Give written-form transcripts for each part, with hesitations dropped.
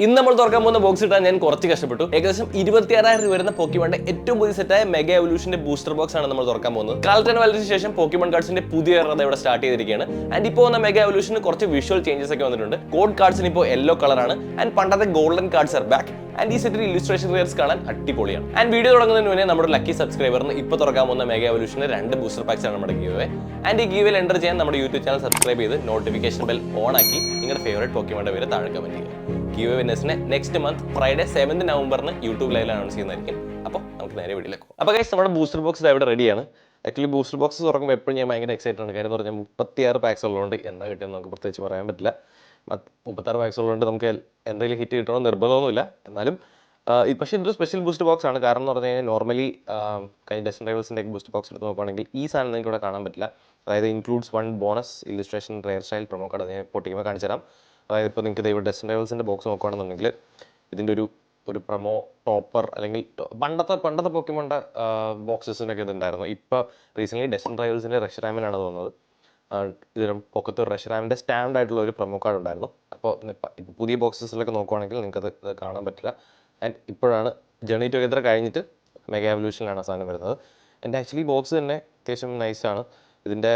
ഇന്ന് നമ്മൾ തുറക്കാൻ പോകുന്ന ബോക്സ് ഇട്ടാൻ ഞാൻ കുറച്ച് കഷ്ടപ്പെട്ടു. ഏകദേശം 26,000 രൂപ വരുന്ന പോക്കിമോന്റെ ഏറ്റവും പുതിയ സെറ്റായ മെഗാ എവല്യൂഷന്റെ ബൂസ്റ്റർ ബോക്സ് ആണ് നമ്മൾ തുറക്കാൻ പോകുന്നത്. കാലത്തിന് വലതിന് ശേഷം പോക്കിമോൺ കാർഡ്സിന്റെ പുതിയ എറ ഇവിടെ സ്റ്റാർട്ട് ചെയ്തിരിക്കുകയാണ്. ആൻഡ് ഇപ്പോൾ വന്ന മെഗാ എവല്യൂഷന് കുറച്ച് വിഷ്വൽ ചേഞ്ചസ് ഒക്കെ വന്നിട്ടുണ്ട്. കോഡ് കാർഡ്സിന് ഇപ്പോൾ യെല്ലോ കളറാണ്. ആൻഡ് പണ്ടത്തെ golden cards are back. And ഈ സെറ്റിൽ ഇല്ലുസ്ട്രേഷൻ റെയർസ് കാണാൻ അടിപൊളിയാണ്. ആൻഡ് വീഡിയോ തുടങ്ങുന്നതിന് മുന്നേ നമ്മുടെ ലക്കി സബ്സ്ക്രൈബറിന് ഇപ്പോൾ തുറക്കാൻ പോകുന്ന മെഗാ എവല്യൂഷന്റെ 2 ബൂസ്റ്റർ പാക്സ് ആണ് നമ്മുടെ ഗീവ്. ആൻഡ് ഈ ഗീവിൽ എൻ്റർ ചെയ്യാൻ നമ്മുടെ യൂട്യൂബ് ചാനൽ സബ്സ്ക്രൈബ് ചെയ്ത് നോട്ടിഫിക്കേഷൻ ബെൽ ഓൺ ആക്കി നിങ്ങളുടെ ഫേവറേറ്റ് പോക്കിമോന്റെ പേര് താഴെ കമന്റ് ചെയ്യുക. ഗീവ് വിന്നേഴ്സിനെ നെക്സ്റ്റ് മന്ത് ഫ്രൈഡേ 7th നവംബറിന് യൂട്യൂബ് ലൈവിൽ അനൗൺസ് ചെയ്യുന്നതായിരിക്കും. അപ്പോൾ നമുക്ക് നേരെ വീട്ടിലേക്ക് പോകും. അപ്പോൾ ഗൈസ് നമ്മുടെ ബൂസ്റ്റർ ബോക്സ് ഇവിടെ റെഡിയാണ്. ആക്ച്വലി ബൂസ്റ്റർ ബോക്സ് തുറക്കുമ്പോൾ എപ്പോഴും ഞാൻ ഭയങ്കര എക്സൈറ്റഡ് ആണ്. കാര്യം എന്ന് പറഞ്ഞാൽ 36 പാക്സ് ഉള്ളതുകൊണ്ട് എന്താ കിട്ടിയെന്ന് നമുക്ക് പ്രത്യേകിച്ച് പറയാൻ പറ്റില്ല. 36 പാക്സ് ഉള്ളതുകൊണ്ട് നമുക്ക് എന്തെങ്കിലും ഹിറ്റ് കിട്ടണമെന്ന് നിർബന്ധമൊന്നുമില്ല. എന്നാലും പക്ഷേ ഇതൊരു സ്പെഷ്യൽ ബൂസ്റ്റർ ബോക്സ് ആണ്. കാരണം എന്ന് പറഞ്ഞു കഴിഞ്ഞാൽ നോർമലി കഴിഞ്ഞ ഡെസ്റ്റൻ റൈവൽസിൻ്റെ ബൂസ്റ്റർ ബോക്സ് എടുത്ത് നോക്കുകയാണെങ്കിൽ ഈ സാധനം നിങ്ങൾക്ക് ഇവിടെ കാണാൻ പറ്റില്ല. അതായത് includes 1 bonus illustration rare style promo card ഞാൻ പൊട്ടിക്കുമ്പോൾ കാണിച്ചു തരാം. അതായത് ഇപ്പോൾ നിങ്ങൾക്ക് ഇവിടെ ഡെസ്റ്റൻ റൈവൽസിൻ്റെ ബോക്സ് നോക്കുകയാണെന്നുണ്ടെങ്കിൽ ഇതിൻ്റെ ഒരു പ്രൊമോ ടോപ്പർ അല്ലെങ്കിൽ പണ്ടത്തെ പോക്കിമോൻ്റെ ബോക്സസിനൊക്കെ ഇതുണ്ടായിരുന്നു. ഇപ്പോൾ റീസെൻ്റ്ലി ഡെസ്റ്റൻ റൈവൽസിൻ്റെ റെഷറാമിനാണ് തോന്നുന്നത് ഇതിന് പൊക്കത്ത് റെഷറാമിൻ്റെ സ്റ്റാൻഡ് ആയിട്ടുള്ള ഒരു പ്രൊമോ കാർഡ് ഉണ്ടായിരുന്നു. അപ്പോൾ പുതിയ ബോക്സസിലൊക്കെ നോക്കുവാണെങ്കിൽ നിങ്ങൾക്കത് കാണാൻ പറ്റില്ല. ആൻഡ് ഇപ്പോഴാണ് ജേണി ടുഗദർ കഴിഞ്ഞിട്ട് മെഗാ എവല്യൂഷനിലാണ് സാധനം വരുന്നത്. എൻ്റെ ആക്ച്വലി ബോക്സ് തന്നെ അത്യാവശ്യം നൈസാണ്. ഇതിൻ്റെ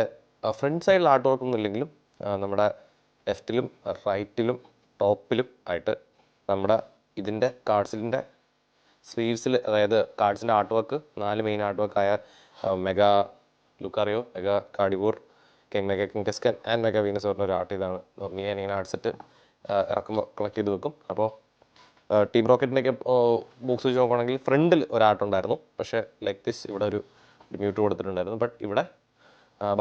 ഫ്രണ്ട് സൈഡിൽ ആർട്ട് വർക്കൊന്നും ഇല്ലെങ്കിലും നമ്മുടെ ലെഫ്റ്റിലും റൈറ്റിലും ടോപ്പിലും ആയിട്ട് നമ്മുടെ ഇതിൻ്റെ കാർഡ്സിൻ്റെ സ്ലീവ്സിൽ, അതായത് കാർഡ്സിൻ്റെ ആർട്ട് വർക്ക് 4 മെയിൻ ആർട്ട് വർക്കായ mega Lucario, mega Gardevoir, mega Kangaskhan and mega Venusaur പറഞ്ഞ ഒരു ആർട്ട് ഇതാണ്. നോർമലി ഞാനിങ്ങനെ ആർട്ട് സെറ്റ് ഇറക്കുമ്പോൾ കളക്ട് ചെയ്ത് വെക്കും. അപ്പോൾ ടീം റോക്കറ്റിൻ്റെയൊക്കെ ബോക്സ് വെച്ച് നോക്കുകയാണെങ്കിൽ ഫ്രണ്ടിൽ ഒരു ആർട്ട് ഉണ്ടായിരുന്നു. പക്ഷേ ലൈക്ക് ദിസ് ഇവിടെ ഒരു മ്യൂട്ട് കൊടുത്തിട്ടുണ്ടായിരുന്നു. ബട്ട് ഇവിടെ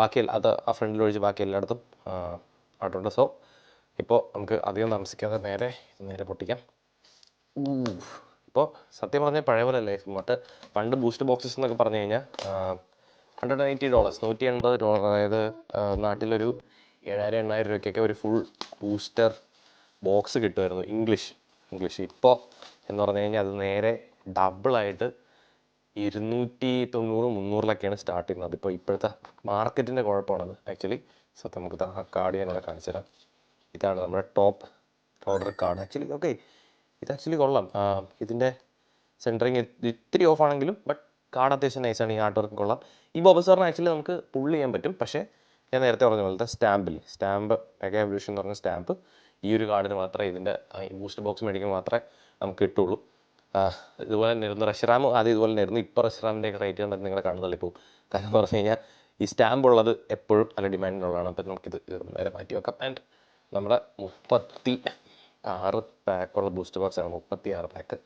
ബാക്കി അത് ആ ഫ്രണ്ടിൽ ഒഴിച്ച് ബാക്കി എല്ലായിടത്തും ആർട്ടുണ്ട്. സോ ഇപ്പോൾ നമുക്ക് അധികം താമസിക്കാതെ നേരെ പൊട്ടിക്കാം. ഇപ്പോൾ സത്യം പറഞ്ഞാൽ പഴയ പോലെ അല്ലേ പണ്ട് ബൂസ്റ്റ് ബോക്സസ് എന്നൊക്കെ പറഞ്ഞു കഴിഞ്ഞാൽ $180 $180, അതായത് നാട്ടിലൊരു 7,000-8,000 രൂപയ്ക്കൊക്കെ ഒരു ഫുൾ ബൂസ്റ്റർ ബോക്സ് കിട്ടുമായിരുന്നു ഇംഗ്ലീഷ്. ഇപ്പോൾ എന്ന് പറഞ്ഞു കഴിഞ്ഞാൽ അത് നേരെ ഡബിളായിട്ട് 290-300 സ്റ്റാർട്ട് ചെയ്യുന്നത്. ഇപ്പോൾ ഇപ്പോഴത്തെ മാർക്കറ്റിൻ്റെ കുഴപ്പമാണത് ആക്ച്വലി. സത്യം നമുക്ക് ആ കാർഡ് ഞാൻ ഇവിടെ കാണിച്ചു തരാം. ഇതാണ് നമ്മുടെ top order card. Actually okay, ഇത് ആക്ച്വലി കൊള്ളാം. ഇതിൻ്റെ സെൻറ്ററിങ് ഇത്തിരി ഓഫ് ആണെങ്കിലും ബട്ട് കാർഡ് അത്യാവശ്യം നൈസാണ്. ഈ ആർട്ട് വർക്ക് കൊള്ളാം. ഈ ബോബസാറിന് ആക്ച്വലി നമുക്ക് പുള്ള് ചെയ്യാൻ പറ്റും. പക്ഷേ ഞാൻ നേരത്തെ പറഞ്ഞ പോലത്തെ സ്റ്റാമ്പ് മെഗാ എവല്യൂഷൻ എന്ന് പറഞ്ഞ സ്റ്റാമ്പ് ഈ ഒരു കാർഡിന് മാത്രമേ ഇതിൻ്റെ ബൂസ്റ്റർ ബോക്സ് മേടിക്കുമ്പോൾ മാത്രമേ നമുക്ക് കിട്ടുള്ളൂ. ഇതുപോലെ തന്നെ ആയിരുന്നു റെഷറാം. ആദ്യം ഇതുപോലെ തന്നെ ആയിരുന്നു. ഇപ്പോൾ റെഷറാമിൻ്റെയൊക്കെ റേറ്റ് കണ്ടിട്ട് നിങ്ങളെ കാണുന്നില്ല ഇപ്പോൾ. കാരണം എന്ന് പറഞ്ഞു കഴിഞ്ഞാൽ ഈ സ്റ്റാമ്പ് ഉള്ളത് എപ്പോഴും നല്ല ഡിമാൻഡിനുള്ളതാണ്. അപ്പോൾ നമുക്കിത് നേരെ മാറ്റി വെക്കാം. ആൻഡ് നമ്മുടെ 36 പാക്കുള്ള ബൂസ്റ്റർ ബോക്സാണ്. 36 പാക്ക്.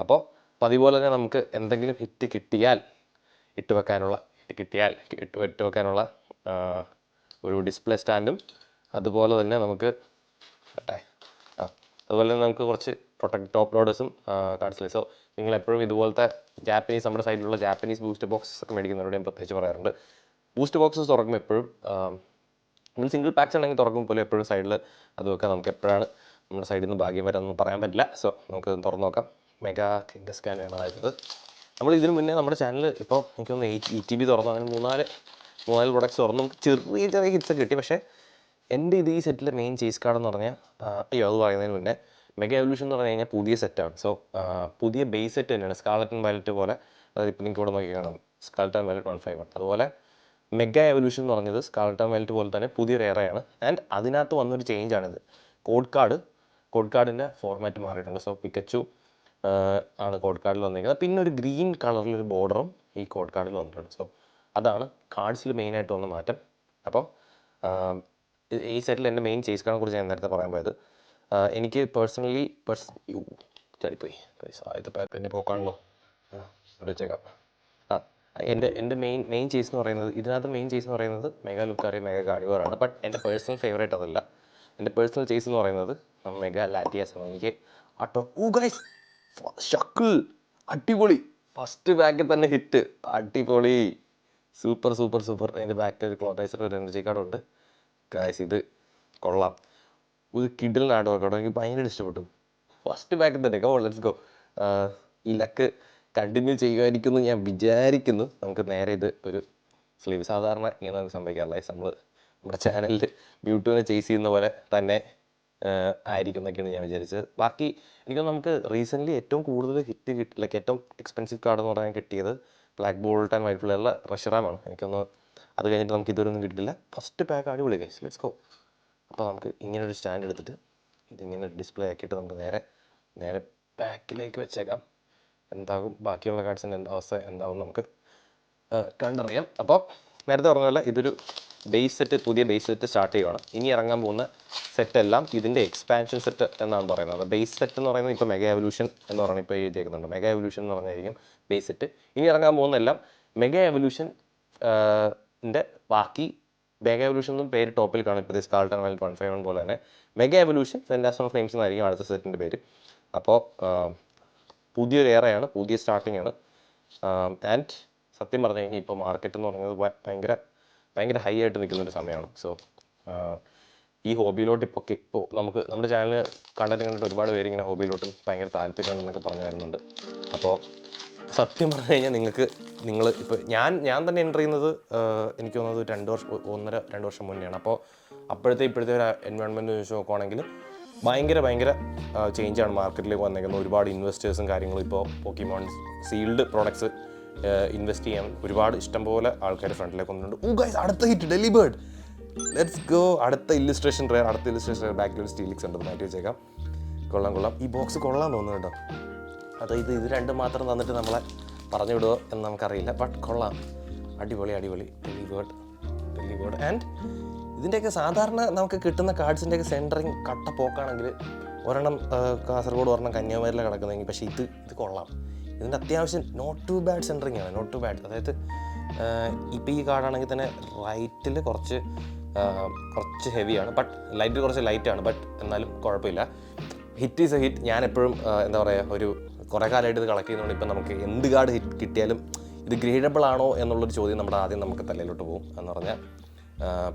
അപ്പോൾ അതുപോലെ തന്നെ നമുക്ക് എന്തെങ്കിലും ഹിറ്റ് കിട്ടിയാൽ ഇട്ട് വെക്കാനുള്ള ഒരു ഡിസ്പ്ലേ സ്റ്റാൻഡും അതുപോലെ തന്നെ നമുക്ക് കുറച്ച് ടോപ്പ് ലോഡേഴ്സും കാർഡ്സിൽ. സോ നിങ്ങൾ എപ്പോഴും ഇതുപോലത്തെ നമ്മുടെ സൈഡിലുള്ള ജാപ്പനീസ് ബൂസ്റ്റർ ബോക്സസ് ഒക്കെ മേടിക്കുന്നവരോട് ഞാൻ പ്രത്യേകിച്ച് പറയാറുണ്ട്. ബൂസ്റ്റർ ബോക്സസ് തുറക്കുമ്പോൾ എപ്പോഴും നിങ്ങൾ സിംഗിൾ പാക്സ് ആണെങ്കിൽ തുറക്കുമ്പോൾ പോലും എപ്പോഴും സൈഡിൽ അത് വെക്കാം. നമുക്ക് എപ്പോഴാണ് നമ്മുടെ സൈഡിൽ നിന്ന് ഭാഗ്യം വരാമെന്ന് പറയാൻ പറ്റില്ല. സോ നമുക്ക് തുറന്ന് നോക്കാം. മെഗാ കിങ്കസ്കാൻ ആണ് അതായത് നമ്മൾ ഇതിന് മുന്നേ നമ്മുടെ ചാനൽ ഇപ്പോൾ എനിക്കൊന്ന് ETB തുറന്നു. അങ്ങനെ മൂന്നാല് പ്രൊഡക്ട്സ് തുറന്നു. നമുക്ക് ചെറിയ ഹിറ്റ്സ് കിട്ടി. പക്ഷേ എൻ്റെ ഈ സെറ്റിലെ മെയിൻ ചേസ് കാർഡ് എന്ന് പറഞ്ഞാൽ അത് പറയുന്നതിന് മുന്നേ മെഗാ എവല്യൂഷൻ എന്ന് പറഞ്ഞു കഴിഞ്ഞാൽ പുതിയ സെറ്റാണ്. സോ പുതിയ ബേസ് സെറ്റ് തന്നെയാണ്. സ്കാർലറ്റ് ആൻഡ് വയലറ്റ് പോലെ. അതായത് ഇപ്പോൾ നിങ്ങൾക്ക് ഇവിടെ നോക്കി കാണാം സ്കാർലറ്റ് ആൻഡ് വയലറ്റ് 151. അതുപോലെ മെഗാ എവല്യൂഷൻ എന്ന് പറഞ്ഞത് സ്കാർലറ്റ് ആൻഡ് വയലറ്റ് പോലെ തന്നെ പുതിയൊരു എറയാണ്. ആൻഡ് അതിനകത്ത് വന്നൊരു ചേഞ്ചാണിത്. കോഡ് കാർഡിൻ്റെ ഫോർമാറ്റ് മാറിയിട്ടുണ്ട്. സോ പിക്കച്ചു ആണ് കോഡ് കാർഡിൽ വന്നിരിക്കുന്നത്. പിന്നെ ഒരു ഗ്രീൻ കളറിലൊരു ബോർഡറും ഈ കോഡ് കാർഡിൽ വന്നിട്ടുണ്ട്. സോ അതാണ് കാർഡ്സിൽ മെയിനായിട്ട് വന്ന മാറ്റം. അപ്പോൾ ഈ സെറ്റിൽ എൻ്റെ മെയിൻ ചേസ് കാർഡിനെ കുറിച്ച് ഞാൻ നേരത്തെ പറയാൻ പോയത്. എനിക്ക് പേഴ്സണലി ചടിപ്പോയി ആദ്യത്തെ പാക്ക് തന്നെ പോക്കാണല്ലോ വെച്ചേക്കാം. എൻ്റെ മെയിൻ ചേസ് എന്ന് പറയുന്നത് ഇതിനകത്ത് മെയിൻ ചേസ് എന്ന് പറയുന്നത് മെഗാ ലുക്കാറിയോ മെഗാ കാർഡിവോറാണ്. ബട്ട് എൻ്റെ പേഴ്സണൽ ഫേവറേറ്റ് അതല്ല. എൻ്റെ പേഴ്സണൽ ചേസ് എന്ന് പറയുന്നത് മെഗാ ലാറ്റിയാസ് ആണ്. എനിക്ക് ഗൈസ് ഷക്കിൾ അടിപൊളി. ഫസ്റ്റ് ബാക്കിൽ തന്നെ ഹിറ്റ് അടിപൊളി. സൂപ്പർ. അതിൻ്റെ ബാക്കിൽ ഒരു ക്ലോട്ടൈസർ ഒരു എനർജി കാർഡുണ്ട്. ഗൈസ് ഇത് കൊള്ളാം. ഒരു കിഡിലിന് ആർട്ട് വർക്കൗട്ട് എനിക്ക് ഭയങ്കര ഇഷ്ടപ്പെട്ടു. ഫസ്റ്റ് ബാക്കിൽ തന്നെ ലെറ്റ്സ് ഗോ. ഈ ലക്ക് കണ്ടിന്യൂ ചെയ്യുമായിരിക്കുമെന്ന് ഞാൻ വിചാരിക്കുന്നു. നമുക്ക് നേരെ ഇത് ഒരു സ്ലീവ് സാധാരണ ഇങ്ങനെ സംഭവിക്കാറില്ല. നമ്മൾ നമ്മുടെ ചാനലിൽ മ്യൂട്ടുവിനെ ചേസ് ചെയ്യുന്ന പോലെ തന്നെ ആയിരിക്കും എന്നൊക്കെയാണ് ഞാൻ വിചാരിച്ചത്. ബാക്കി എനിക്ക് നമുക്ക് റീസെൻ്റ്ലി ഏറ്റവും കൂടുതൽ ഹിറ്റ് ലൈക്ക് ഏറ്റവും എക്സ്പെൻസീവ് കാർഡ് എന്ന് പറയാൻ കിട്ടിയത് ബ്ലാക്ക് ബോൾട്ട് ആൻഡ് വൈറ്റ് ഫ്ലെയറിലെ റഷറാമാണ്. എനിക്കൊന്ന് അത് കഴിഞ്ഞിട്ട് നമുക്ക് ഇതുവരെ ഒന്നും കിട്ടിയില്ല. ഫസ്റ്റ് പാക്ക് അടിപൊളി ഗൈസ്, ലെറ്റ്സ് ഗോ. അപ്പോൾ നമുക്ക് ഇങ്ങനൊരു സ്റ്റാൻഡ് എടുത്തിട്ട് ഇതിങ്ങനെ ഡിസ്പ്ലേ ആക്കിയിട്ട് നമുക്ക് നേരെ ബാക്കിലേക്ക് വെച്ചേക്കാം. എന്താകും ബാക്കിയുള്ള കാർഡ്സിൻ്റെ അവസ്ഥ എന്താവും നമുക്ക് കണ്ടറിയാം. അപ്പോൾ നേരത്തെ പറഞ്ഞ പോലെ ഇതൊരു പുതിയ ബേസ് സെറ്റ് സ്റ്റാർട്ട് ചെയ്യുകയാണ്. ഇനി ഇറങ്ങാൻ പോകുന്ന സെറ്റെല്ലാം ഇതിൻ്റെ എക്സ്പാൻഷൻ സെറ്റ് എന്നാണ് പറയുന്നത്. ബേസ് സെറ്റ് എന്ന് പറയുന്നത് ഇപ്പോൾ മെഗാ എവല്യൂഷൻ എന്ന് പറഞ്ഞാൽ ഇപ്പോൾ എഴുതിയേക്കുന്നുണ്ട്. മെഗാ എവല്യൂഷൻ എന്ന് പറഞ്ഞായിരിക്കും ബേസ് സെറ്റ്. ഇനി ഇറങ്ങാൻ പോകുന്നതെല്ലാം മെഗാ എവല്യൂഷൻ ബാക്കി മെഗാ എവല്യൂഷൻ എന്നും പേര് ടോപ്പിൽ കാണും. ഇപ്പോൾ സ്കാർലറ്റ് വൈൽഡ് 151 പോലെ തന്നെ മെഗാ എവല്യൂഷൻ ഫെൻറ്റാസ്റ്റർ ഓഫ് ഫ്ലെയിംസ് എന്നായിരിക്കും അടുത്ത സെറ്റിൻ്റെ പേര്. അപ്പോൾ പുതിയൊരു ഏറയാണ്, പുതിയ സ്റ്റാർട്ടിംഗ് ആണ്. ആൻഡ് സത്യം പറഞ്ഞു കഴിഞ്ഞാൽ ഇപ്പോൾ മാർക്കറ്റ് എന്ന് പറയുന്നത് ഭയങ്കര ഹൈ ആയിട്ട് നിൽക്കുന്നൊരു സമയമാണ്. സോ ഈ ഹോബിയിലോട്ട് ഇപ്പോൾ നമുക്ക് നമ്മുടെ ചാനൽ കണ്ടിട്ട് ഒരുപാട് പേര് ഇങ്ങനെ ഹോബിയിലോട്ട് ഭയങ്കര താല്പര്യമുണ്ടെന്നൊക്കെ പറഞ്ഞു വരുന്നുണ്ട്. അപ്പോൾ സത്യം പറഞ്ഞു കഴിഞ്ഞാൽ നിങ്ങൾ ഇപ്പോൾ ഞാൻ തന്നെ എൻ്റർ ചെയ്യുന്നത് എനിക്ക് തോന്നുന്നത് 1.5-2 വർഷം മുന്നെയാണ്. അപ്പോൾ ഇപ്പോഴത്തെ ഒരു എൻവയോൺമെൻറ്റ് വെച്ച് നോക്കുവാണെങ്കിൽ ഭയങ്കര ചേഞ്ചാണ് മാർക്കറ്റിലേക്ക് വന്നേക്കുന്നത്. ഒരുപാട് ഇൻവെസ്റ്റേഴ്സും കാര്യങ്ങളും ഇപ്പോൾ പോക്കിമോൺ സീൽഡ് പ്രോഡക്ട്സ് ഇൻവെസ്റ്റ് ചെയ്യാൻ ഒരുപാട് ഇഷ്ടംപോലെ ആൾക്കാർ ഫ്രണ്ടിലേക്ക് വന്നിട്ടുണ്ട്. ഗൈസ്, അടുത്ത hit deli bird, let's go. അടുത്ത ഇല്ലുസ്ട്രേഷൻ റെയർ ബാക്കിൽ ഒരു സ്റ്റീലിക്സ് ഉണ്ട്, മാറ്റി വെച്ചേക്കാം. കൊള്ളാം. ഈ ബോക്സ് കൊള്ളാൻ തോന്നുന്നു കേട്ടോ. ഇത് രണ്ടും മാത്രം തന്നിട്ട് നമ്മളെ പറഞ്ഞു വിടുമോ എന്ന് നമുക്കറിയില്ല. ബട്ട് കൊള്ളാം, അടിപൊളി ഡെലി ബേർഡ്. ആൻഡ് ഇതിൻ്റെയൊക്കെ സാധാരണ നമുക്ക് കിട്ടുന്ന കാർഡ്സിൻ്റെയൊക്കെ സെൻറ്ററിങ് കട്ട പോക്കാണെങ്കിൽ ഒരെണ്ണം കാസർഗോഡ് ഒരെണ്ണം കന്യാകുമാരിയിലാണ് കിടക്കുന്നതെങ്കിൽ, പക്ഷേ ഇത് കൊള്ളാം. ഇതിൻ്റെ അത്യാവശ്യം നോട്ട് ടു ബാഡ് സെൻറ്ററിങ് ആണ്, നോട്ട് ടു ബാഡ്. അതായത് ഇപ്പോൾ ഈ കാർഡാണെങ്കിൽ തന്നെ റൈറ്റിൽ കുറച്ച് ഹെവിയാണ്, ബട്ട് ലൈറ്റ് കുറച്ച് ലൈറ്റാണ്. ബട്ട് എന്നാലും കുഴപ്പമില്ല. Hit is A hit. ഞാൻ എപ്പോഴും എന്താ പറയുക, ഒരു കുറേ കാലമായിട്ട് ഇത് കളക്ട് ചെയ്യുന്നതുകൊണ്ട് ഇപ്പം നമുക്ക് എന്ത് കാർഡ് ഹിറ്റ് കിട്ടിയാലും ഇത് ഗ്രേഡബിൾ ആണോ എന്നുള്ളൊരു ചോദ്യം നമുക്ക് തലയിലോട്ട് പോകും. എന്ന് പറഞ്ഞാൽ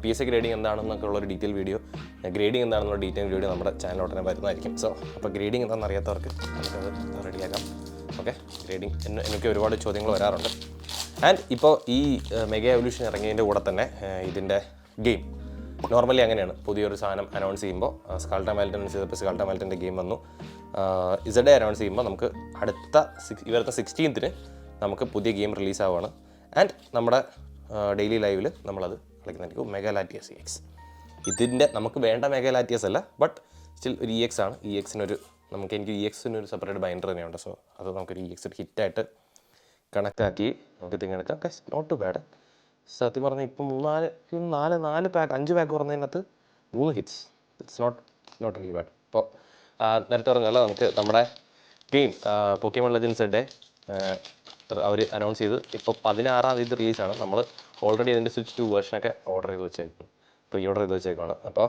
PSA ഗ്രേഡിങ് എന്താണെന്നൊക്കെ ഉള്ളൊരു ഗ്രേഡിങ് എന്താണെന്നുള്ള ഡീറ്റെയിൽ വീഡിയോ നമ്മുടെ ചാനലിലോട്ട് തന്നെ വരുന്നതായിരിക്കും. സോ അപ്പോൾ ഗ്രേഡിങ് എന്താണെന്ന് അറിയാത്തവർക്ക് നമുക്കത് റെഡിയാക്കാം. ഓക്കെ, ഗ്രേഡിങ് എനിക്ക് ഒരുപാട് ചോദ്യങ്ങൾ വരാറുണ്ട്. ആൻഡ് ഇപ്പോൾ ഈ മെഗാ എവല്യൂഷൻ ഇറങ്ങിയതിൻ്റെ കൂടെ തന്നെ ഇതിൻ്റെ ഗെയിം നോർമലി അങ്ങനെയാണ്. പുതിയൊരു സാധനം അനൗൺസ് ചെയ്യുമ്പോൾ സ്കാർലറ്റ് വൈൽഡ് അനൗൺസ് ചെയ്തപ്പോൾ സ്കാർലറ്റ് വൈൽഡിൻ്റെ ഗെയിം വന്നു. ZA അനൗൺസ് ചെയ്യുമ്പോൾ നമുക്ക് അടുത്ത വരുന്ന 16th നമുക്ക് പുതിയ ഗെയിം റിലീസാവുകയാണ്. ആൻഡ് നമ്മുടെ ഡെയിലി ലൈവിൽ നമ്മളത് കളിക്കുന്നതായിരിക്കും മെഗാ ലാറ്റിയസ് EX. ഇതിൻ്റെ നമുക്ക് വേണ്ട മെഗാ ലാറ്റിയസ് അല്ല, ബട്ട് സ്റ്റിൽ ഒരു EX ആണ്. എനിക്ക് EXനൊരു സെപ്പറേറ്റ് ബൈൻഡർ തന്നെയുണ്ട്. സോ അത് നമുക്കൊരു EX ഒരു ഹിറ്റായിട്ട് കണക്ട് ആക്കി നമുക്ക് ഇതിങ്ങനെ എടുക്കാം. Not too bad. സത്യം പറഞ്ഞാൽ ഇപ്പം 5 പാക്ക് പറഞ്ഞതിനകത്ത് 3 hits. It's not really bad. ഇപ്പോൾ നേരത്തെ പറഞ്ഞല്ലോ, നമുക്ക് നമ്മുടെ ഗെയിം പോക്കിമോൺ ലെജൻഡ്സിൻ്റെ അവർ അനൗൺസ് ചെയ്ത് ഇപ്പോൾ 16-ാം തീയതി റിലീസാണ്. നമ്മൾ ഓൾറെഡി അതിൻ്റെ Switch 2 വേർഷനൊക്കെ പ്രീ ഓർഡർ ചെയ്ത് വെച്ചേക്കാണ്. അപ്പോൾ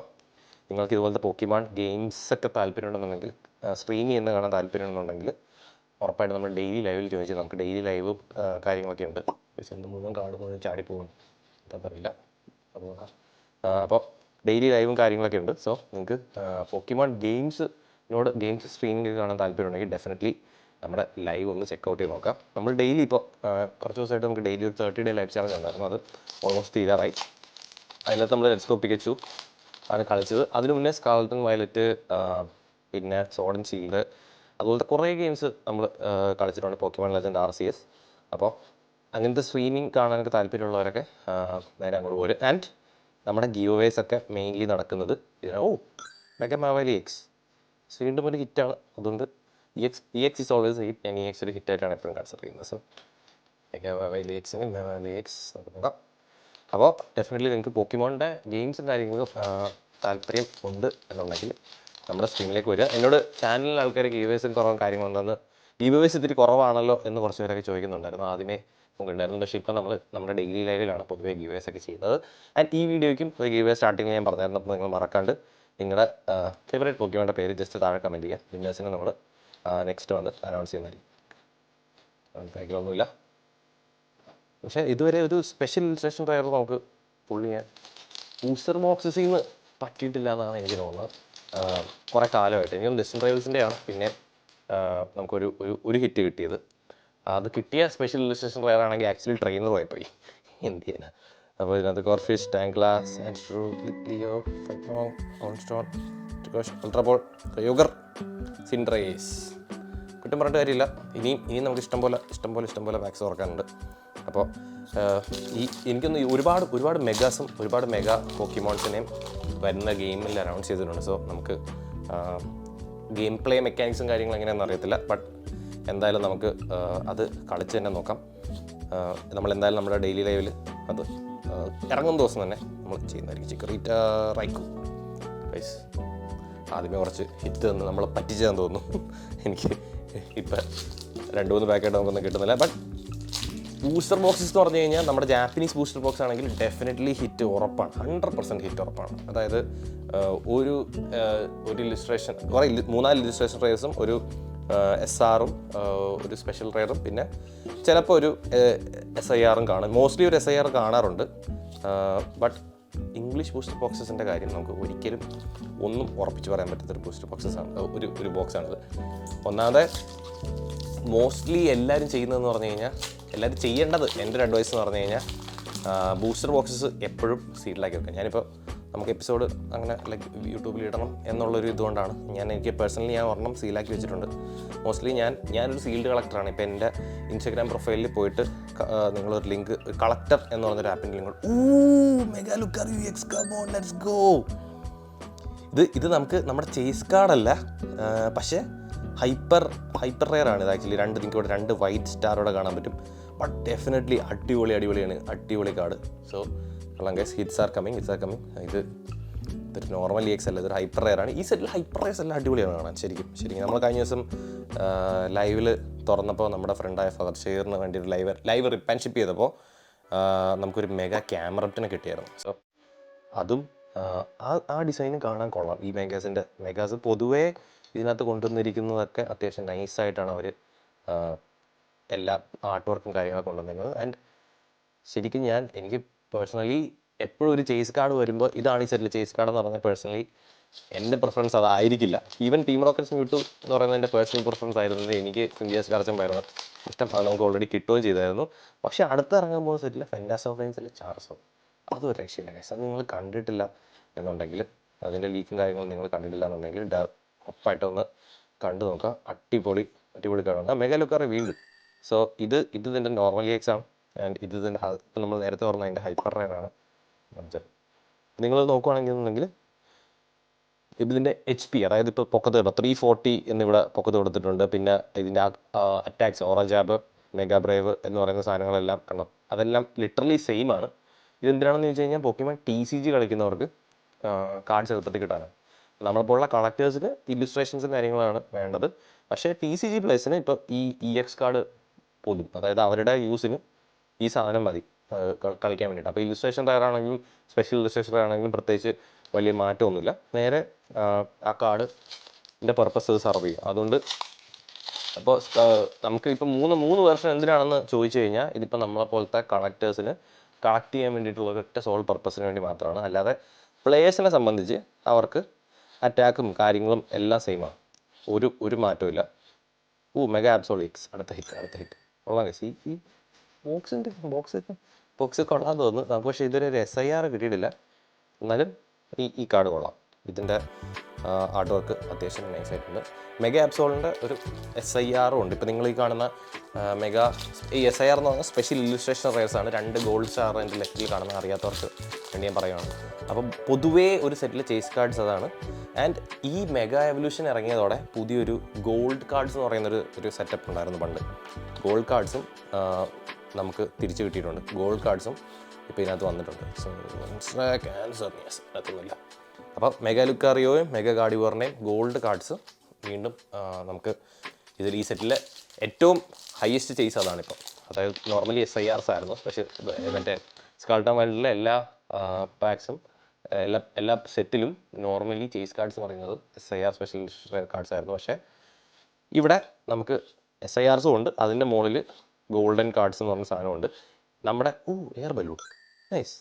നിങ്ങൾക്ക് ഇതുപോലത്തെ പോക്കിമോൺ ഗെയിംസൊക്കെ താല്പര്യമുണ്ടെന്നുണ്ടെങ്കിൽ, സ്ട്രീം ചെയ്യുന്ന കാണാൻ താല്പര്യമുണ്ടെന്നുണ്ടെങ്കിൽ ഉറപ്പായിട്ട് നമ്മൾ ഡെയിലി ലൈവിൽ ചോദിച്ചാൽ നമുക്ക് ഡെയിലി ലൈവും കാര്യങ്ങളൊക്കെ ഉണ്ട്. പക്ഷേ എന്ത് മുഴുവൻ കാർഡ് മുഴുവൻ ചാടിപ്പോകും അതറിയില്ല. അപ്പോൾ ഡെയിലി ലൈവും കാര്യങ്ങളൊക്കെ ഉണ്ട്. സോ നിങ്ങൾക്ക് പോക്കിമോൺ ഗെയിംസ് സ്ട്രീമിംഗ് കാണാൻ താല്പര്യമുണ്ടെങ്കിൽ ഡെഫിനറ്റ്ലി നമ്മുടെ ലൈവ് ഒന്ന് ചെക്കൗട്ട് ചെയ്ത് നോക്കാം. നമ്മൾ ഡെയിലി ഇപ്പോൾ കുറച്ച് ദിവസമായിട്ട് നമുക്ക് ഡെയിലി ഒരു 30 ഡേ ലൈവ് ചാലഞ്ച് ഉണ്ടായിരുന്നു. അത് ഓൾമോസ്റ്റ് തീരാറായി. അതിനകത്ത് നമ്മൾ ലെറ്റ്സ് ഗോ പിക്കാച്ചു ആണ് കളിച്ചത്. അതിന് മുന്നേ സ്കാർലറ്റ് വയലറ്റ്, പിന്നെ സോർഡ് ആൻഡ് ഷീൽഡ്, അതുപോലത്തെ കുറേ ഗെയിംസ് നമ്മൾ കളിച്ചിട്ടുണ്ട്. പോക്കിമോൺ ലെജൻഡ് RCS. അപ്പോൾ അങ്ങനത്തെ സ്ട്രീമിംഗ് കാണാനൊക്കെ താല്പര്യമുള്ളവരൊക്കെ നേരെ അങ്ങോട്ട് പോരും. ആൻഡ് നമ്മുടെ ഗീവ് ഒക്കെ മെയിൻലി നടക്കുന്നത് മെഗാ മാവേലി EX വീണ്ടും ഒരു ഹിറ്റാണ്. അതുകൊണ്ട് EX ഈസ് ഓൾവേസ് ഹിറ്റ്. ഞാൻ EX ഒരു ഹിറ്റായിട്ടാണ് എപ്പോഴും കൺസിഡർ ചെയ്യുന്നത്. സോ മെഗാ മാവേലി EX നോക്കാം. അപ്പോൾ ഡെഫിനറ്റ്ലി നിങ്ങൾക്ക് പോക്കിമോണിൻ്റെ ഗെയിംസും കാര്യങ്ങളും താല്പര്യം ഉണ്ട് എന്നുണ്ടെങ്കിൽ നമ്മുടെ സ്ട്രീമിലേക്ക് വരിക. എന്നോട് ചാനലിൽ ആൾക്കാർ ഗീവേഴ്സും കുറവ് കാര്യങ്ങളുണ്ടെന്ന്, ഗീവേഴ്സ് ഇത്തിരി കുറവാണല്ലോ എന്ന് കുറച്ച് പേരൊക്കെ ചോദിക്കുന്നുണ്ടായിരുന്നു. ആദ്യമേ ഉണ്ടായിരുന്നു. പക്ഷേ ഇപ്പം നമ്മുടെ ഡെയിലി ലൈവിലാണ് പൊതുവേ ഗീവേഴ്സ് ഒക്കെ ചെയ്യുന്നത്. ആൻഡ് ഈ വീഡിയോയ്ക്കും ഒരു ഗീവേഴ്സ് സ്റ്റാർട്ടിങ് ഞാൻ പറഞ്ഞായിരുന്നു. അപ്പോൾ നിങ്ങൾ മറക്കാണ്ട് നിങ്ങളുടെ ഫേവറേറ്റ് പോക്കിമോണിൻ്റെ പേര് ജസ്റ്റ് താഴെ കമൻറ്റ് ചെയ്യുക. വിന്നേഴ്സിനെ നമ്മൾ നെക്സ്റ്റ് വന്ന് അനൗൺസ് ചെയ്യുന്നതായിരിക്കും. ഒന്നുമില്ല. പക്ഷേ ഇതുവരെ ഒരു സ്പെഷ്യൽ ഇൻസ്ട്രക്ഷൻ ഡ്രൈവർ നമുക്ക് പുള്ളി ചെയ്യാൻ ബൂസ്റ്റർ ബോക്സസിൽ നിന്ന് പറ്റിയിട്ടില്ല എന്നാണ് എനിക്ക് തോന്നുന്നത്. കുറേ കാലമായിട്ട് എനിക്കും ഡിസ്റ്റൻ ഡ്രൈവേഴ്സിൻ്റെയാണ് പിന്നെ നമുക്കൊരു ഹിറ്റ് കിട്ടിയത്. അത് കിട്ടിയ സ്പെഷ്യൽ ഇൻസ്ട്രക്ഷൻ ഡ്രൈവർ ആണെങ്കിൽ ആക്ച്വലി ട്രെയിനർ പോയി എന്ത് ചെയ്യാൻ. അപ്പോൾ ഇതിനകത്ത് കോർഫിഷ്, ടാങ്ക്ലാസ്, അൾട്രാപോൾ യോഗർ സിൻഡ്രേസ്. കുറ്റം പറഞ്ഞിട്ട് കാര്യമില്ല. ഇനിയും നമുക്ക് ഇഷ്ടംപോലെ പാക്സ് തുറക്കാനുണ്ട്. അപ്പോൾ എനിക്കൊന്ന് ഒരുപാട് മെഗാസും ഒരുപാട് മെഗാ പോക്കിമോൺസിനെയും വരുന്ന ഗെയിമിൽ അനൗൺസ് ചെയ്തിട്ടുണ്ട്. സോ നമുക്ക് ഗെയിം പ്ലേ മെക്കാനിക്സും കാര്യങ്ങളും എങ്ങനെയാണെന്ന് അറിയത്തില്ല. ബട്ട് എന്തായാലും നമുക്ക് അത് കളിച്ച് തന്നെ നോക്കാം. നമ്മളെന്തായാലും നമ്മുടെ ഡെയിലി ലൈവിൽ അത് ഇറങ്ങുന്ന ദിവസം തന്നെ നമ്മൾ ചെയ്യുന്നതായിരിക്കും. ചിക്കറീറ്റ റൈക്കു ഗൈസ് ആദ്യമേ കുറച്ച് ഹിറ്റ് തന്ന് നമ്മളെ പറ്റിച്ചതെന്ന് തോന്നുന്നു. എനിക്ക് ഇപ്പം 2-3 പാക്കറ്റ് നമുക്കൊന്നും കിട്ടുന്നില്ല. ബട്ട് ബൂസ്റ്റർ ബോക്സസ് എന്ന് പറഞ്ഞു കഴിഞ്ഞാൽ നമ്മുടെ ജാപ്പനീസ് ബൂസ്റ്റർ ബോക്സ് ആണെങ്കിൽ ഡെഫിനറ്റ്ലി ഹിറ്റ് ഉറപ്പാണ്. 100% ഹിറ്റ് ഉറപ്പാണ്. അതായത് ഒരു ഇല്ലുസ്ട്രേഷൻ 3-4 ഇല്ലുസ്ട്രേഷൻ റേഴ്സും ഒരു SRഉം ഒരു സ്പെഷ്യൽ റെയറും പിന്നെ ചിലപ്പോൾ ഒരു SIRഉം കാണും. മോസ്റ്റ്ലി ഒരു SIR കാണാറുണ്ട്. ബട്ട് ഇംഗ്ലീഷ് ബൂസ്റ്റർ ബോക്സസിൻ്റെ കാര്യം നമുക്ക് ഒരിക്കലും ഒന്നും ഉറപ്പിച്ച് പറയാൻ പറ്റാത്തൊരു ബൂസ്റ്റർ ബോക്സസാണ് ഒരു ബോക്സാണിത്. ഒന്നാമതെ മോസ്റ്റ്ലി എല്ലാവരും ചെയ്യുന്നതെന്ന് പറഞ്ഞു കഴിഞ്ഞാൽ എല്ലാവരും ചെയ്യേണ്ടത് എൻ്റെ ഒരു അഡ്വൈസ് എന്ന് പറഞ്ഞു കഴിഞ്ഞാൽ ബൂസ്റ്റർ ബോക്സസ് എപ്പോഴും സീഡിലാക്കി വെക്കാം. ഞാനിപ്പോൾ നമുക്ക് എപ്പിസോഡ് അങ്ങനെ ലൈക്ക് യൂട്യൂബിൽ ഇടണം എന്നുള്ളൊരു ഇതുകൊണ്ടാണ് എനിക്ക് പേഴ്സണലി ഞാൻ ഒരെണ്ണം സീലാക്കി വെച്ചിട്ടുണ്ട്. മോസ്റ്റ്ലി ഞാനൊരു സീൽഡ് കളക്ടറാണ്. ഇപ്പോൾ എൻ്റെ ഇൻസ്റ്റാഗ്രാം പ്രൊഫൈലിൽ പോയിട്ട് നിങ്ങളൊരു ലിങ്ക് കളക്ടർ എന്ന് പറഞ്ഞൊരു ആപ്പിൻ്റെ ലിങ്ക് ഇത് നമുക്ക് നമ്മുടെ ചേസ് കാർഡല്ല, പക്ഷേ ഹൈപ്പർ റെയർ ആണ് ഇത് ആക്ച്വലി. നിങ്ങൾക്ക് ഇവിടെ 2 വൈറ്റ് സ്റ്റാറോടെ കാണാൻ പറ്റും. ബട്ട് ഡെഫിനറ്റ്ലി അടിപൊളിയാണ്, അടിപൊളി card. So guys hits are coming. ഇതൊരു നോർമൽ EX അല്ല, ഇതൊരു ഹൈപ്പർ റെയർ ആണ്. ഈ സെറ്റിൽ ഹൈപ്പർ റെയർസ് എല്ലാം അടിപൊളിയാണ് കാണാൻ. ശരിക്കും നമ്മൾ കഴിഞ്ഞ ദിവസം ലൈവിൽ തുറന്നപ്പോൾ നമ്മുടെ ഫ്രണ്ടായ ഫഹദ് ഷെയറിന് വേണ്ടി ഒരു ലൈവ് റിപ്പാൻഷിപ്പ് ചെയ്തപ്പോൾ നമുക്കൊരു മെഗാ ക്യാമറപ്പിനെ കിട്ടിയായിരുന്നു. സോ അതും ആ ഡിസൈനും കാണാൻ കൊള്ളാം. ഈ മെഗാസ് പൊതുവേ ഇതിനകത്ത് കൊണ്ടുവന്നിരിക്കുന്നതൊക്കെ അത്യാവശ്യം നൈസായിട്ടാണ് അവർ എല്ലാ ആർട്ട് വർക്കും കാര്യങ്ങളൊക്കെ കൊണ്ടുവന്നിരുന്നത്. ആൻഡ് ശരിക്കും എനിക്ക് പേഴ്സണലി എപ്പോഴും ഒരു ചേസ് കാർഡ് വരുമ്പോൾ ഇതാണ് ഈ സെറ്റിൽ ചേസ് കാർഡ് എന്ന് പറഞ്ഞാൽ പേഴ്സണലി എൻ്റെ പ്രിഫറൻസ് അതായിരിക്കില്ല. ഈവൻ ടീം റോക്കറ്റ്സ് മ്യൂട്ടു എന്ന് പറയുന്നത് എൻ്റെ പേഴ്സണൽ പ്രിഫറൻസ് ആയിരുന്നത്. എനിക്ക് സിന്ധിയാസ് കറച്ചമ്പായിരുന്നു ഇഷ്ടം. അത് നമുക്ക് ഓൾറെഡി കിട്ടുകയും ചെയ്തായിരുന്നു. പക്ഷേ അടുത്തിറങ്ങാൻ പോകുന്ന സെറ്റിൽ ഫെൻറ്റാസോഫൈൻസിലെ ചാർസോ അതൊരു രക്ഷയില്ല ഗൈസ്. അത് നിങ്ങൾ കണ്ടിട്ടില്ല എന്നുണ്ടെങ്കിൽ, അതിൻ്റെ ലീക്കും കാര്യങ്ങളും നിങ്ങൾ കണ്ടിട്ടില്ല എന്നുണ്ടെങ്കിൽ ഉറപ്പായിട്ടൊന്ന് കണ്ടു നോക്കുക. അടിപൊളി കാണുക. മെഗാ ലുക്കാറ് വീണ്ടും. സോ ഇത് ഇതിൻ്റെ നോർമൽ EX ആണ്. ആൻഡ് ഇതിൻ്റെ ഇപ്പം നമ്മൾ നേരത്തെ പറഞ്ഞ അതിൻ്റെ ഹൈപ്പർ റെയറാണ്. നിങ്ങൾ നോക്കുകയാണെന്നുണ്ടെങ്കിൽ ഇതിൻ്റെ HP, അതായത് ഇപ്പോൾ പൊക്കത്ത് 340 എന്നിവിടെ പൊക്കത്ത് കൊടുത്തിട്ടുണ്ട്. പിന്നെ ഇതിൻ്റെ അറ്റാക്സ് ഓറഞ്ചാബ്, മെഗാ ബ്രേവ് എന്ന് പറയുന്ന സാധനങ്ങളെല്ലാം കണ്ടോ, അതെല്ലാം ലിറ്ററലി സെയിം ആണ്. ഇതെന്തിനാണെന്ന് ചോദിച്ചു കഴിഞ്ഞാൽ പോക്കിമോൺ TCG കളിക്കുന്നവർക്ക് കാർഡ്സ് എളുപ്പത്തിൽ കിട്ടാനാണ്. നമ്മളെപ്പോലുള്ള കളക്ടേഴ്സിന് ഇല്ലുസ്ട്രേഷൻസും കാര്യങ്ങളാണ് വേണ്ടത്. പക്ഷേ TCG പ്ലേസിന് ഇപ്പോൾ ഈ EX കാർഡ് പോലും, അതായത് അവരുടെ യൂസിന് ഈ സാധനം മതി കളിക്കാൻ വേണ്ടിയിട്ട്. അപ്പോൾ ഇല്ലുസ്ട്രേഷൻ റെയർ ആണെങ്കിലും സ്പെഷ്യൽ ഇല്ലുസ്ട്രേഷൻ റെയർ ആണെങ്കിലും പ്രത്യേകിച്ച് വലിയ മാറ്റമൊന്നുമില്ല. നേരെ ആ കാർഡിൻ്റെ പർപ്പസ് സർവ് ചെയ്യും. അതുകൊണ്ട് അപ്പോൾ നമുക്ക് ഇപ്പം മൂന്ന് വേർഷൻ എന്തിനാണെന്ന് ചോദിച്ചു കഴിഞ്ഞാൽ ഇതിപ്പോൾ നമ്മളെപ്പോലത്തെ കളക്ടേഴ്സിന് കളക്ട് ചെയ്യാൻ വേണ്ടിയിട്ടുള്ള ഒരൊറ്റ സോൾ പർപ്പസിന് വേണ്ടി മാത്രമാണ്. അല്ലാതെ പ്ലേയേഴ്സിനെ സംബന്ധിച്ച് അവർക്ക് അറ്റാക്കും കാര്യങ്ങളും എല്ലാം സെയിമാണ്. ഒരു മാറ്റമില്ല. മെഗാ ആബ്സോളിക്സ് അടുത്ത ഹിറ്റ് കൊള്ളാം. ഈ ബോക്സ് കൊള്ളാൻ തോന്നുന്നു നമുക്ക്. പക്ഷേ ഇതൊരു SIR കിട്ടിയിട്ടില്ല. എന്നാലും ഈ കാർഡ് കൊള്ളാം. ഇതിൻ്റെ ആർട്ട് വർക്ക് അത്യാവശ്യം നൈസായിട്ടുണ്ട്. മെഗാ ആബ്സോളിൻ്റെ ഒരു SIRഉം ഉണ്ട്. ഇപ്പോൾ നിങ്ങൾ ഈ കാണുന്ന ഈ SIR എന്ന് പറഞ്ഞാൽ സ്പെഷ്യൽ ഇല്ലുസ്ട്രേഷൻ റെയർസാണ്. 2 ഗോൾഡ് സ്റ്റാർ എൻ്റെ ലെഫ്റ്റിൽ കാണുന്ന അറിയാത്തവർക്ക് വേണ്ടി ഞാൻ പറയുകയാണ്. അപ്പം പൊതുവേ ഒരു സെറ്റിൽ ചേസ് കാർഡ്സ് അതാണ്. ആൻഡ് ഈ മെഗാ എവല്യൂഷൻ ഇറങ്ങിയതോടെ പുതിയൊരു ഗോൾഡ് കാർഡ്സ് എന്ന് പറയുന്നൊരു സെറ്റപ്പ് ഉണ്ടായിരുന്നു പണ്ട്. ഗോൾഡ് കാർഡ്സും നമുക്ക് തിരിച്ചു കിട്ടിയിട്ടുണ്ട്. ഗോൾഡ് കാർഡ്സും ഇപ്പോൾ ഇതിനകത്ത് വന്നിട്ടുണ്ട്. അതൊന്നുമില്ല. അപ്പോൾ മെഗാ ലുക്കാറിയോയും മെഗാ ഗാർഡിവറിനെയും ഗോൾഡ് കാർഡ്സ് വീണ്ടും നമുക്ക് ഈ സെറ്റിലെ ഏറ്റവും ഹയസ്റ്റ് ചേസ് അതാണിപ്പോൾ. അതായത് നോർമലി SIRs ആയിരുന്നു. പക്ഷേ മറ്റേ സ്കാൾട്ടാൻ വേൾഡിലെ എല്ലാ പാക്സും എല്ലാ സെറ്റിലും നോർമലി ചേസ് കാർഡ്സ് പറയുന്നത് SIR സ്പെഷ്യൽ കാർഡ്സ് ആയിരുന്നു. പക്ഷേ ഇവിടെ നമുക്ക് SIRസും ഉണ്ട്, അതിൻ്റെ മുകളിൽ ഗോൾഡൻ കാർഡ്സ് എന്ന് പറഞ്ഞ സാധനമുണ്ട്. നമ്മുടെ എയർ ബലൂൺ നൈസ്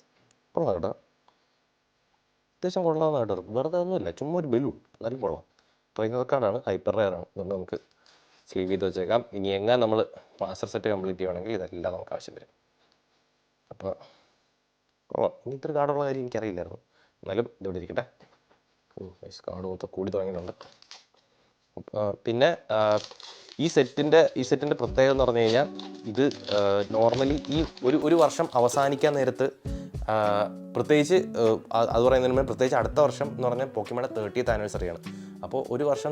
കൊള്ളാം കേട്ടോ. അത്യാവശ്യം കൊള്ളാമെന്ന് കേട്ടോ. വെറുതെ ഒന്നുമില്ല, ചുമ്മാ ഒരു ബലൂൺ നല്ല കൊള്ളാം. ട്രെയിനർ കാർഡാണ്, ഹൈപ്പർ റെയർ ആണ്. അതുകൊണ്ട് നമുക്ക് സ്ലീവ് ചെയ്ത് വെച്ചേക്കാം. ഇനി എങ്ങനെ നമ്മൾ മാസ്റ്റർ സെറ്റ് കംപ്ലീറ്റ് ചെയ്യുകയാണെങ്കിൽ ഇതെല്ലാം നമുക്ക് ആവശ്യം വരും. അപ്പോൾ കൊള്ളാം. ഇനി ഇത്ര കാർഡുള്ള കാര്യം എനിക്കറിയില്ലായിരുന്നു. എന്നാലും ഇതോടെ ഇരിക്കട്ടെ. കാർഡ് മൊത്തം കൂടി തുടങ്ങിയിട്ടുണ്ട്. പിന്നെ ഈ സെറ്റിൻ്റെ പ്രത്യേകത എന്ന് പറഞ്ഞു കഴിഞ്ഞാൽ ഇത് നോർമലി ഈ ഒരു വർഷം അവസാനിക്കാൻ നേരത്ത് പ്രത്യേകിച്ച് അത് പറയുന്നതിന് മുമ്പ് പ്രത്യേകിച്ച് അടുത്ത വർഷം എന്ന് പറഞ്ഞാൽ പോക്കിമോൻ്റെ 30th ആനിവേഴ്സറിയാണ്. അപ്പോൾ ഒരു വർഷം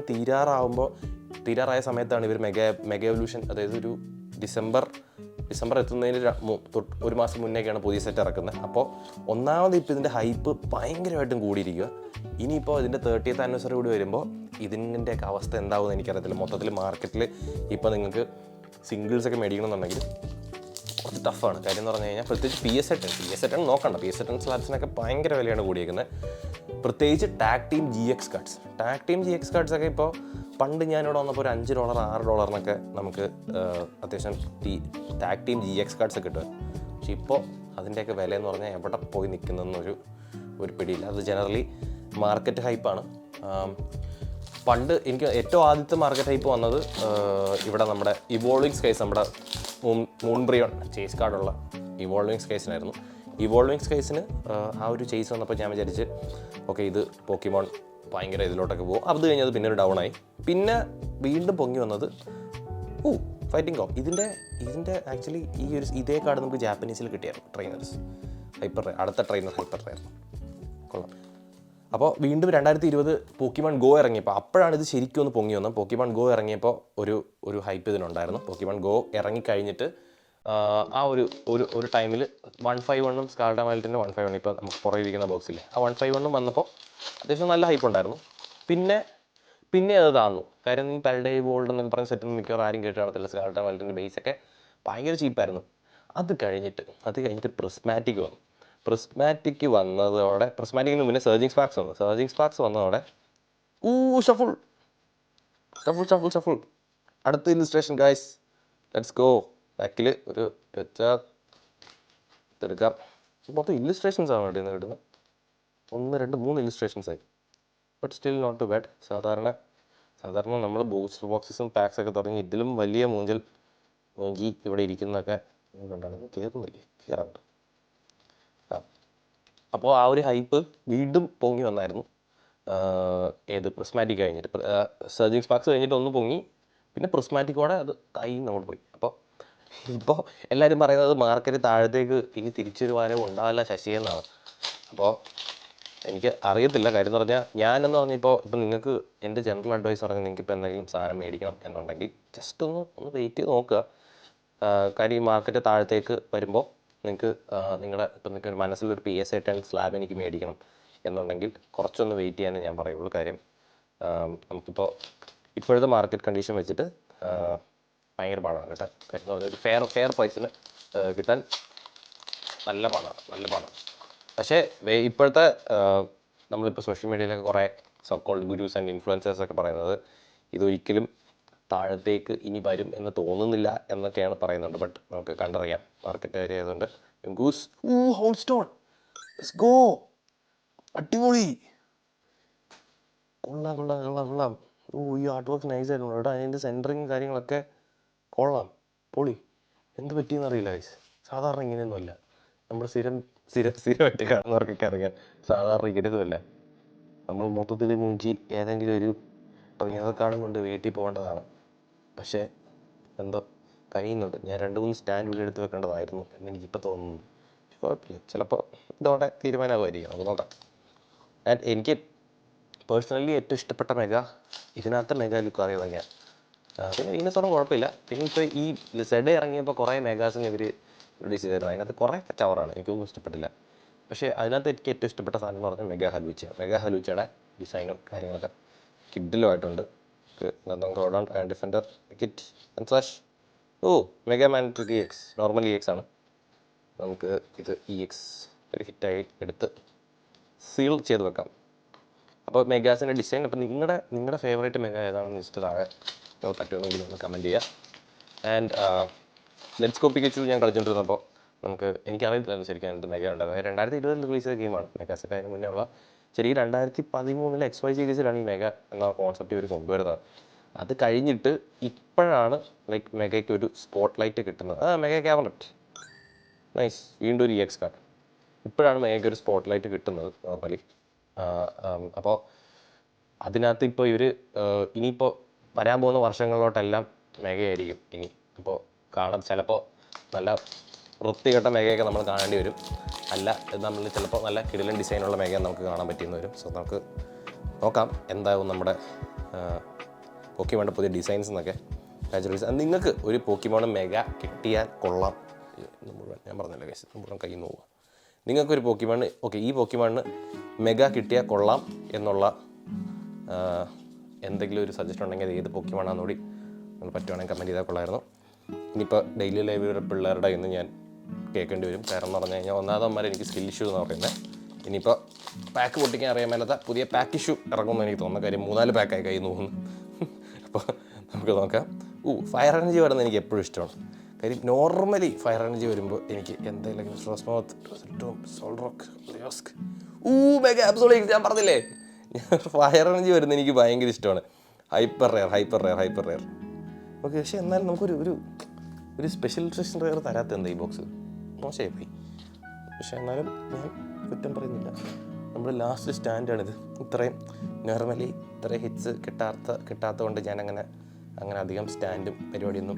തീരാറായ സമയത്താണ് ഇവർ മെഗാ എവല്യൂഷൻ, അതായത് ഒരു ഡിസംബർ എത്തുന്നതിന് ഒരു മാസം മുന്നേക്കാണ് പുതിയ സെറ്റ് ഇറക്കുന്നത്. അപ്പോൾ ഒന്നാമത് ഇപ്പോൾ ഇതിൻ്റെ ഹൈപ്പ് ഭയങ്കരമായിട്ടും കൂടിയിരിക്കുക. ഇനിയിപ്പോൾ ഇതിൻ്റെ 30th ആനിവേഴ്സറി കൂടി വരുമ്പോൾ ഇതിൻ്റെയൊക്കെ അവസ്ഥ എന്താവുമെന്ന് എനിക്കറിയത്തില്ല. മൊത്തത്തിൽ മാർക്കറ്റിൽ ഇപ്പോൾ നിങ്ങൾക്ക് സിംഗിൾസൊക്കെ മേടിക്കണമെന്നുണ്ടെങ്കിൽ കുറച്ച് ടഫാണ്. കാര്യം എന്ന് പറഞ്ഞു കഴിഞ്ഞാൽ പ്രത്യേകിച്ച് PS8 നോക്കണ്ട. PS8 സ്ലാബ്സിനൊക്കെ ഭയങ്കര വിലയാണ് കൂടിയിരിക്കുന്നത്. പ്രത്യേകിച്ച് ടാഗ് ടീം GX കാർഡ്സ് ഒക്കെ ഇപ്പോൾ പണ്ട് ഞാനിവിടെ വന്നപ്പോൾ ഒരു $5 $6 നമുക്ക് അത്യാവശ്യം ടാഗ് ടീം GX കാർഡ്സ് ഒക്കെ കിട്ടും. പക്ഷെ ഇപ്പോൾ അതിൻ്റെയൊക്കെ വില എന്ന് പറഞ്ഞാൽ എവിടെ പോയി നിൽക്കുന്നതെന്നൊരു പിടിയില്ല. അത് ജനറലി മാർക്കറ്റ് ഹൈപ്പാണ്. പണ്ട് എനിക്ക് ഏറ്റവും ആദ്യത്തെ മാർക്കറ്റ് ഹൈപ്പ് വന്നത് ഇവിടെ നമ്മുടെ ഇവോൾവിങ് സ്കൈസ്, നമ്മുടെ മൂൺബ്രിയോൺ ചേസ് കാർഡുള്ള ഇവോൾവിങ് സ്കൈസിനായിരുന്നു. ഇവോൾവിങ് സ്കൈസിന് ആ ഒരു ചേസ് വന്നപ്പോൾ ഞാൻ വിചാരിച്ച് ഓക്കെ ഇത് പോക്കിമോൺ ഭയങ്കര ഇതിലോട്ടൊക്കെ പോകും. അത് കഴിഞ്ഞത് പിന്നെ ഒരു ഡൗൺ ആയി. പിന്നെ വീണ്ടും പൊങ്ങി വന്നത് ഫൈറ്റിംഗ് കോം. ഇതിൻ്റെ ആക്ച്വലി ഇതേ കാർഡ് നമുക്ക് ജാപ്പനീസിൽ കിട്ടിയായിരുന്നു. ട്രെയിനേഴ്സ് അടുത്ത ട്രെയിനർ ഹൈപ്പർ റെയർ കൊള്ളാം. അപ്പോൾ വീണ്ടും 2020 പോക്കിമോൺ ഗോ ഇറങ്ങിയപ്പോൾ അപ്പോഴാണ് ഇത് ശരിക്കും ഒന്ന് പൊങ്ങി വന്നത്. പോക്കിമോൺ ഗോ ഇറങ്ങിയപ്പോൾ ഒരു ഹൈപ്പ് ഇതിനുണ്ടായിരുന്നു. പോക്കിമോൺ ഗോ ഇറങ്ങിക്കഴിഞ്ഞിട്ട് ആ ഒരു ടൈമിൽ 151 സ്കാർലറ്റ് വയലറ്റിൻ്റെ 151 ഇപ്പോൾ നമുക്ക് പുറകിരിക്കുന്ന ബോക്സിൽ ആ 151 വന്നപ്പോൾ അത്യാവശ്യം നല്ല ഹൈപ്പ് ഉണ്ടായിരുന്നു. പിന്നെ അത് താന്നു. കാര്യം ഈ പൽഡേ ഗോൾഡ് എന്നൊക്കെ പറഞ്ഞ സെറ്റൊന്നും മിക്കവാറും ആരും കേട്ട് കാണത്തില്ല. സ്കാർലറ്റ് വയലറ്റിൻ്റെ ബേസൊക്കെ ഭയങ്കര ചീപ്പായിരുന്നു. അത് കഴിഞ്ഞിട്ട് പ്രിസ്മാറ്റിക് വന്നതോടെ പ്രിസ്മാറ്റിക്കിന് മുന്നേ സർജിങ് സ്പാർക്സ് വന്നതോടെ ഷഫിൾ അടുത്ത ഇല്ലുസ്ട്രേഷൻ ഗൈസ്, ലെറ്റ്സ് ഗോ. ബാക്കിൽ ഒരു എടുക്കാം. മൊത്തം ഇല്ലുസ്ട്രേഷൻസ് ആണ് വേണ്ടി കിട്ടുന്നത്. 1 2 3 ഇല്ലുസ്ട്രേഷൻസ് ആയി. But still not too bad. സാധാരണ നമ്മൾ ബൂസ്റ്റർ ബോക്സസും പാക്സൊക്കെ തുടങ്ങി ഇതിലും വലിയ മൂഞ്ചൽ ഇവിടെ ഇരിക്കുന്നതൊക്കെ കയറുന്നുണ്ട്. അപ്പോൾ ആ ഒരു ഹൈപ്പ് വീണ്ടും പൊങ്ങി വന്നായിരുന്നു. പ്രിസ്മാറ്റിക് കഴിഞ്ഞിട്ട് സർജിങ് സ്പാർക്സ് കഴിഞ്ഞിട്ട് ഒന്ന് പൊങ്ങി, പിന്നെ പ്രിസ്മാറ്റിക്കോടെ അത് നമ്മൾ പോയി. ഇപ്പോൾ എല്ലാവരും പറയുന്നത് മാർക്കറ്റ് താഴത്തേക്ക് ഇനി തിരിച്ചൊരു വരവ് ഉണ്ടാവില്ല ശശിയെന്നാണ്. അപ്പോൾ എനിക്ക് അറിയത്തില്ല. കാര്യം എന്ന് പറഞ്ഞാൽ ഞാനെന്ന് പറഞ്ഞാൽ ഇപ്പോൾ നിങ്ങൾക്ക് എൻ്റെ ജനറൽ അഡ്വൈസ് പറഞ്ഞാൽ നിങ്ങൾക്ക് ഇപ്പോൾ എന്തെങ്കിലും സാധനം മേടിക്കണം എന്നുണ്ടെങ്കിൽ ജസ്റ്റ് ഒന്ന് വെയിറ്റ് ചെയ്ത് നോക്കുക. കാര്യം ഈ മാർക്കറ്റ് താഴത്തേക്ക് വരുമ്പോൾ നിങ്ങൾക്ക് നിങ്ങൾക്ക് മനസ്സിലൊരു PS8 സ്ലാബ് എനിക്ക് മേടിക്കണം എന്നുണ്ടെങ്കിൽ കുറച്ചൊന്ന് വെയിറ്റ് ചെയ്യാനേ ഞാൻ പറയുള്ളൂ. കാര്യം നമുക്കിപ്പോൾ ഇപ്പോഴത്തെ മാർക്കറ്റ് കണ്ടീഷൻ വെച്ചിട്ട് ഭയങ്കര പാടാണ് കേട്ടോ. കാര്യം ഒരു ഫെയർ പ്രൈസിന് കിട്ടാൻ നല്ല പാടാണ്. പക്ഷേ ഇപ്പോഴത്തെ നമ്മളിപ്പോൾ സോഷ്യൽ മീഡിയയിലൊക്കെ കുറേ സോക്കോൾഡ് ഗുരൂസ് ആൻഡ് ഇൻഫ്ലുവൻസേഴ്സൊക്കെ പറയുന്നത് ഇതൊരിക്കലും താഴത്തേക്ക് ഇനി വരും എന്ന് തോന്നുന്നില്ല എന്നൊക്കെയാണ് പറയുന്നുണ്ട്. ബട്ട് നമുക്ക് കണ്ടറിയാം മാർക്കറ്റ് ഏരിയ ആയതുകൊണ്ട്. ഗൂസ് ഹോൾസ്റ്റോൺ ലെറ്റ്സ് ഗോ, അടിപൊളി, കൊള്ളാം. ഈ ആർട്ട് വർക്ക് നൈസ് ആയിരുന്നു കേട്ടോ. അതിൻ്റെ സെൻറ്ററിങ് കാര്യങ്ങളൊക്കെ കൊള്ളാം, പൊളി. എന്ത് പറ്റിയെന്ന് അറിയില്ല ഗൈസ്. സാധാരണ ഇങ്ങനെയൊന്നുമല്ല. നമ്മൾ സ്ഥിരമായിട്ട് കാണുന്നവർക്കൊക്കെ അറിയാം സാധാരണ ഇങ്ങനെയൊന്നുമല്ല. നമ്മൾ മൊത്തത്തിൽ മുഞ്ചി ഏതെങ്കിലും ഒരു ഇതൊക്കെ കൊണ്ട് വീട്ടിൽ പോകേണ്ടതാണ്. പക്ഷേ എന്തോ കഴിയുന്നുണ്ട്. ഞാൻ 2-3 സ്റ്റാൻഡ് ഇവിടെ എടുത്ത് വെക്കേണ്ടതായിരുന്നു എന്ന് എനിക്കിപ്പോൾ തോന്നുന്നു. കുഴപ്പമില്ല, ചിലപ്പോൾ ഇതോടെ തീരുമാനമാകുമായിരിക്കും. നമുക്ക് നോക്കാം. ആൻഡ് എനിക്ക് പേഴ്സണലി ഏറ്റവും ഇഷ്ടപ്പെട്ട ഇതിനകത്ത് മെഗാ ലുക്ക് അറിയാം. പിന്നെ വീനസോറും കുഴപ്പമില്ല. പിന്നെ ഇപ്പോൾ ഈ സെഡ് ഇറങ്ങിയപ്പോൾ കുറേ മെഗാസിന് ഇവർ റിലീസ് ചെയ്തിരുന്നു. അതിനകത്ത് കുറേ ചവറാണ്, എനിക്കൊന്നും ഇഷ്ടപ്പെട്ടില്ല. പക്ഷേ അതിനകത്ത് എനിക്ക് ഏറ്റവും ഇഷ്ടപ്പെട്ട സാധനം എന്ന് പറഞ്ഞാൽ മെഗാ ഹലൂച്ചയുടെ ഡിസൈനും കാര്യങ്ങളൊക്കെ കിഡിലുമായിട്ടുണ്ട്. നമുക്ക് ഓടാൻ ഡിഫൻഡർ കിറ്റ് സ്ലാഷ് മെഗാ മാൻ EX നോർമൽ EX ആണ്. നമുക്ക് ഇത് EX ഒരു ഹിറ്റായി എടുത്ത് സീൽ ചെയ്ത് വെക്കാം. അപ്പോൾ മെഗാസിൻ്റെ ഡിസൈൻ, അപ്പോൾ നിങ്ങളുടെ ഫേവറേറ്റ് മെഗാ ഏതാണെന്ന് വെച്ചിട്ട് താഴെ പറ്റുമെന്നെങ്കിലും ഒന്ന് കമൻറ്റ് ചെയ്യുക. ആൻഡ് ലെറ്റ്സ് ഗോ പിക്കാച്ചു ഞാൻ കളിച്ചുകൊണ്ടിരുന്നപ്പോൾ എനിക്കറിയത്തില്ലായിരുന്നു ശരിക്കും എന്ത് മെഗാ ഉണ്ടാകും. 2020 റിലീസ് ചെയ്ത ഗെയിമാണ് മെഗാസിൻ്റെ. അതിന് മുന്നേ ഉള്ള ശരിക്കും 2013 XY സീരീസിലാണ് ഈ മെഗാ എന്ന കോൺസെപ്റ്റ് ഇവർ കൊണ്ടുവരുന്നത്. അത് കഴിഞ്ഞിട്ട് ഇപ്പോഴാണ് മെഗയ്ക്ക് ഒരു സ്പോട്ട് ലൈറ്റ് കിട്ടുന്നത്. മെഗാ ക്യാബിനറ്റ് നൈസ്, വീണ്ടും ഒരു EX കാർഡ്. ഇപ്പോഴാണ് മെഗയ്ക്ക് ഒരു സ്പോട്ട് ലൈറ്റ് കിട്ടുന്നത് നോർമലി. അപ്പോൾ അതിനകത്ത് ഇപ്പോൾ ഇവർ ഇനിയിപ്പോൾ വരാൻ പോകുന്ന വർഷങ്ങളിലോട്ടെല്ലാം മെഗയായിരിക്കും ഇനി. അപ്പോൾ കാണാൻ ചിലപ്പോൾ നല്ല വൃത്തികെട്ട മെഗയൊക്കെ നമ്മൾ കാണേണ്ടി വരും. അല്ല നമ്മൾ ചിലപ്പോൾ നല്ല കിടിലൻ ഡിസൈനുള്ള മെഗ നമുക്ക് കാണാൻ പറ്റിയെന്ന് വരും. സോ നമുക്ക് നോക്കാം എന്താവും നമ്മുടെ പോക്കിമോണിൻ്റെ പുതിയ ഡിസൈൻസ് എന്നൊക്കെ. നിങ്ങൾക്ക് ഒരു പോക്കിമോൺ മെഗ കിട്ടിയാൽ കൊള്ളാം. ഞാൻ പറഞ്ഞില്ല കേസ് മുഴുവൻ കയ്യിൽ നിന്ന് പോവുക. നിങ്ങൾക്കൊരു പോക്കിമോൺ ഈ പോക്കിമോണിന് മെഗ കിട്ടിയാൽ കൊള്ളാം എന്നുള്ള എന്തെങ്കിലും ഒരു സജഷൻ ഉണ്ടെങ്കിൽ അത് ഏത് പോക്കിമോണാണെന്നുകൂടി നിങ്ങൾ പറ്റുവാണെങ്കിൽ കമൻറ്റ് ചെയ്താൽ കൊള്ളായിരുന്നു. ഇനിയിപ്പോൾ ഡെയിലി ലൈബ്രറി പിള്ളേരുടെ ഇന്ന് ഞാൻ കേൾക്കേണ്ടി വരും. കാരണം എന്ന് പറഞ്ഞു കഴിഞ്ഞാൽ ഒന്നാമതന്മാർ എനിക്ക് സ്കിൽ ഇഷ്യൂ എന്ന് പറയുന്നത്. ഇനിയിപ്പോൾ പാക്ക് പൊട്ടിക്കാൻ അറിയാൻ മേലാത്ത പുതിയ പാക്ക് ഇഷ്യൂ ഇറങ്ങുമെന്ന് എനിക്ക് തോന്നുന്ന കാര്യം 3-4 പാക്കായി കയ്യിൽ നിന്ന് പോകുന്നു. അപ്പോൾ നമുക്ക് നോക്കാം. ഫയർ എനർജി വരുന്നത് എനിക്ക് എപ്പോഴും ഇഷ്ടമാണ്. കാര്യം നോർമലി ഫയർ എനർജി വരുമ്പോൾ എനിക്ക് എന്തെങ്കിലും ഞാൻ പറഞ്ഞില്ലേ ഫയർ എനർജി വരുന്നത് എനിക്ക് ഭയങ്കര ഇഷ്ടമാണ്. Hyper rare okay. പക്ഷേ എന്നാലും നമുക്കൊരു ഒരു സ്പെഷ്യൽ ട്രഷൻ റെയർ തരാത്ത എന്താ ഈ ബോക്സ് മോശമായി പോയി. പക്ഷേ എന്നാലും ഞാൻ കുറ്റം പറയുന്നില്ല. നമ്മുടെ ലാസ്റ്റ് സ്റ്റാൻഡാണിത്. ഇത്രയും നോർമലി ഇത്രയും ഹിറ്റ്സ് കിട്ടാത്തതുകൊണ്ട് ഞാൻ അങ്ങനെ അധികം സ്റ്റാൻഡും പരിപാടിയൊന്നും